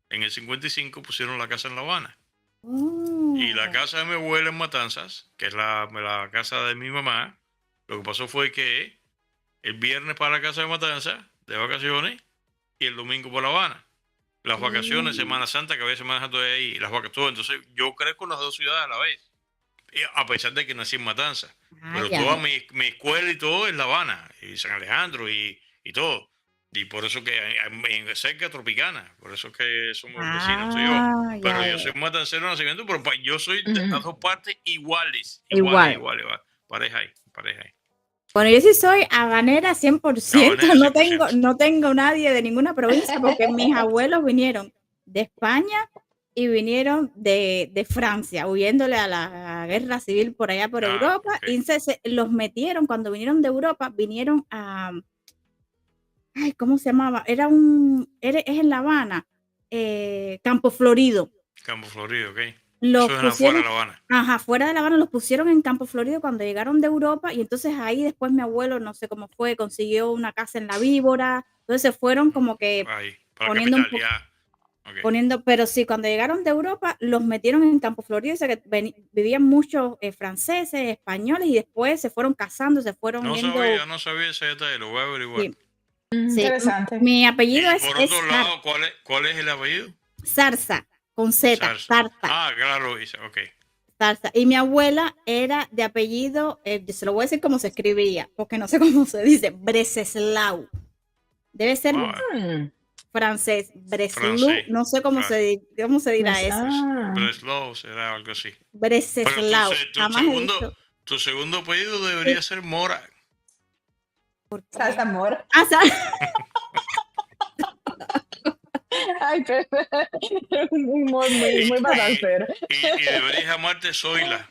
en el 55 pusieron la casa en La Habana. Y la casa de mi abuela en Matanzas, que es la casa de mi mamá, lo que pasó fue que el viernes para la casa de Matanzas, de vacaciones, y el domingo por La Habana. Las vacaciones, Semana Santa, que a veces Semana Santa de ahí, y las vacaciones. Entonces yo crezco en las dos ciudades a la vez, a pesar de que nací en Matanzas. Pero toda mi escuela y todo es La Habana, y San Alejandro, y todo. Y por eso que cerca de Tropicana, por eso que somos vecinos tú y yo. Pero yo soy matancero de nacimiento, pero yo soy de las dos partes iguales. Igual. Pareja ahí.
Bueno, yo sí soy habanera 100%, no tengo nadie de ninguna provincia, porque mis abuelos vinieron de España y vinieron de Francia, huyéndole a la guerra civil por allá por Europa, y los metieron, cuando vinieron de Europa, vinieron a... Ay, ¿cómo se llamaba? Es en La Habana, Campo Florido.
Campo Florido, ok.
los
Eso es afuera
pusieron,
de La Habana.
ajá, fuera de La Habana, los pusieron en Campo Florido cuando llegaron de Europa y entonces ahí después mi abuelo, no sé cómo fue, consiguió una casa en La Víbora, entonces se fueron como que
Ahí, para la
poniendo un
capital,
poco,
ya. Ok.
poniendo, pero sí, cuando llegaron de Europa los metieron en Campo Florido, o sea que vivían muchos franceses, españoles y después se fueron casando, se fueron yendo,
No sabía ese detalle, lo voy a averiguar.
sí, sí.
Interesante.
Mi apellido
Y por otro
es
lado, cuál es el apellido?
Zarza, con Z,
Zarza.
Zarza.
Ah, claro, ok.
Zarza. Y mi abuela era de apellido, se lo voy a decir como se escribía, porque no sé cómo se dice, Breslau. Debe ser
Wow,
Mm.
francés, Breslau,
francés.
no sé cómo,
Claro.
cómo se dirá eso.
Breslau será algo así. Pero
Breslau,
tu
jamás he visto.
segundo apellido debería ser Mora.
¿Por qué?
Salsa amor.
Ah,
Ay, Pepe. Un humor muy balancero.
Y deberías llamarte Zoila.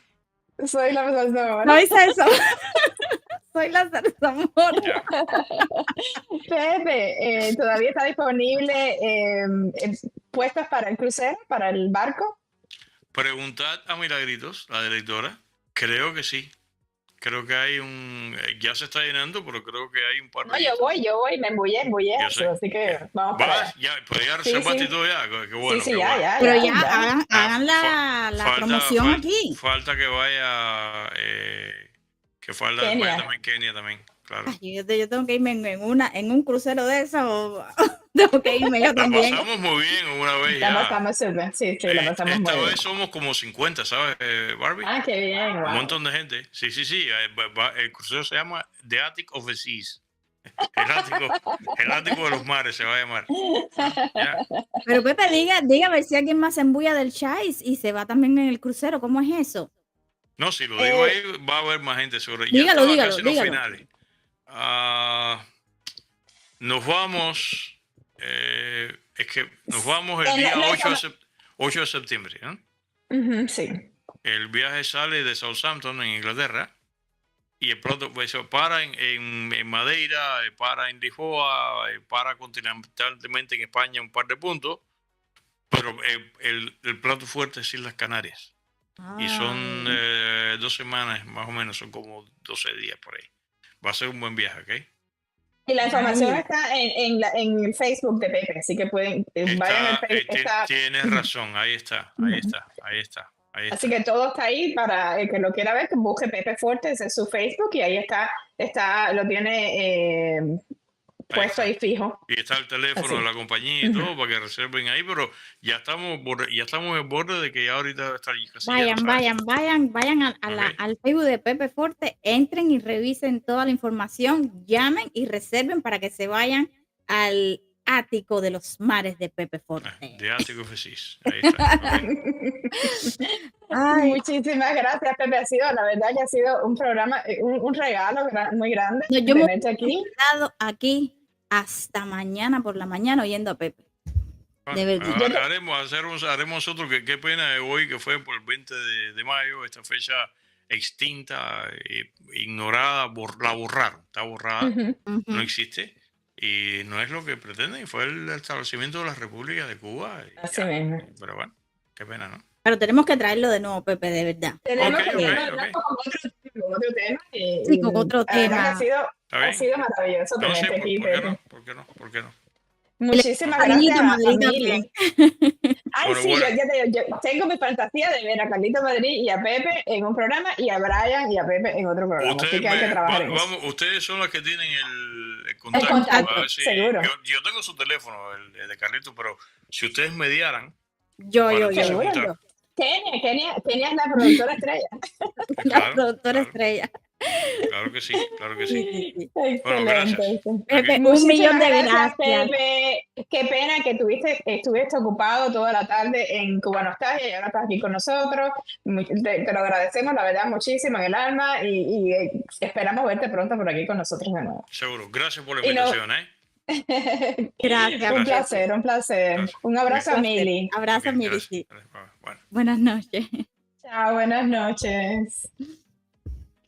Soy la salsa amor.
no hice eso. Soy la zarzamora.
Ya.
Pepe, ¿todavía está disponible puestos para el crucero, para el barco?
Preguntad a Milagritos, la directora. Creo que sí. Creo que hay ya se está llenando, pero creo que hay un par de.
No, yo voy, me embullé
Yo sé.
así que
Ya.
vamos para allá.
¿Vas? Ya, pero ya
Sí,
reservaste
sí.
todo ya. Qué bueno,
Sí,
qué bueno.
Pero ya
ya.
hagan la promoción aquí.
Falta que vaya. Que
Kenia.
vaya también Kenia también, claro.
Ay, yo tengo que irme en un crucero de esos. Tengo que irme yo
La
también.
pasamos muy bien una vez
La
ya.
pasamos súper. Sí, la pasamos muy
Esta
bien.
vez somos como 50, ¿sabes, Barbie?
Ah, qué bien,
Un
wow.
montón de gente. Sí. El crucero se llama The Attic of the Seas. El ático de los mares se va a llamar. Ya.
Pero Pepe, diga a ver si alguien más se embulla del chais y se va también en el crucero. ¿Cómo es eso?
No, si lo digo ahí, va a haber más gente seguro.
Dígalo,
Ya estaba
dígalo,
casi en los
dígalo.
finales. Nos vamos. Es que nos vamos el día 8 de septiembre. ¿No?
Ujú, sí.
El viaje sale de Southampton, en Inglaterra. Y el plato pues, para en Madeira, para en Lisboa, para continentalmente en España un par de puntos. Pero el plato fuerte es Islas Canarias. Y son 2 semanas, más o menos, son como 12 días por ahí. Va a ser un buen viaje, ¿ok?
Y la información está en el Facebook de Pepe, así que pueden, vayan al Facebook.
Tienes razón, ahí está.
Así que todo está ahí para el que lo quiera ver, que busque Pepe Fuertes en su Facebook y ahí está lo tiene puesto ahí fijo.
Y está el teléfono
Así.
de la compañía y todo para que reserven ahí, pero ya estamos en el borde de que ya ahorita está casi
Vayan al Facebook de Pepe Forte, entren y revisen toda la información, llamen y reserven para que se vayan al ático de los mares de Pepe Forte.
De Ático Fesis. Ahí está.
Ay.
Muchísimas gracias, Pepe. La verdad que ha sido un programa, un regalo muy grande.
No, yo me he
aquí.
quedado aquí hasta mañana por la mañana oyendo a Pepe.
Bueno,
De verdad.
haremos nosotros, qué pena de hoy que fue por el 20 de mayo, esta fecha extinta, ignorada, la borraron, está borrada, no existe. Y no es lo que pretenden, fue el establecimiento de la República de Cuba.
Así mismo.
Pero bueno, qué pena, ¿no?
Pero tenemos que traerlo de nuevo, Pepe, de verdad.
Tenemos
Ok.
con otro tema.
Sí, con otro tema.
Ha sido maravilloso
No sé,
tenerte aquí, Pepe.
¿por qué no?
Muchísimas
Carlito
gracias a
Madrid
Mili.
también.
Ay,
Bueno,
sí,
bueno.
yo tengo mi fantasía de ver a Carlito Madrid y a Pepe en un programa y a Brian y a Pepe en otro programa. Así que hay que trabajar en eso.
Ustedes son los que tienen el contacto.
contacto,
A ver si-
seguro.
Yo tengo su teléfono, el de Carlito, pero si ustedes mediaran.
Yo.
Kenia es la productora estrella.
La productora estrella.
Claro que sí.
Sí.
Bueno, gracias.
Pepe,
Muchísimas
1.000.000 de gracias.
Pepe. Qué pena que estuviste ocupado toda la tarde en Cuba Nostalgia y ahora estás aquí con nosotros. Te lo agradecemos, la verdad, muchísimo en el alma y esperamos verte pronto por aquí con nosotros de nuevo.
Seguro. Gracias por la invitación,
Gracias.
Un placer.
Gracias.
Un abrazo a Mili.
Abrazo a Mili.
Gracias.
Sí.
Bueno.
Buenas noches.
Chao, buenas noches.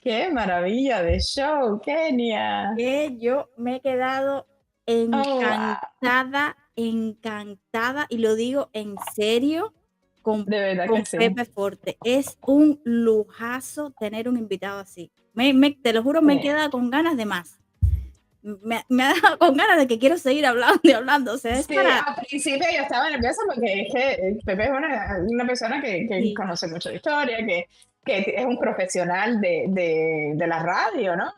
Qué maravilla de show, Kenia.
Que yo me he quedado encantada, y lo digo en serio, con,
De verdad
con
que sí.
Pepe Forte. Es un lujazo tener un invitado así. Te lo juro, me he
Sí.
quedado con ganas de más. Me ha dado con ganas de que quiero seguir hablando y hablando. O sea, es
Sí,
para...
al principio yo estaba nerviosa porque es que Pepe es una persona que
Sí.
conoce mucho de historia, que es un profesional de la radio, ¿no?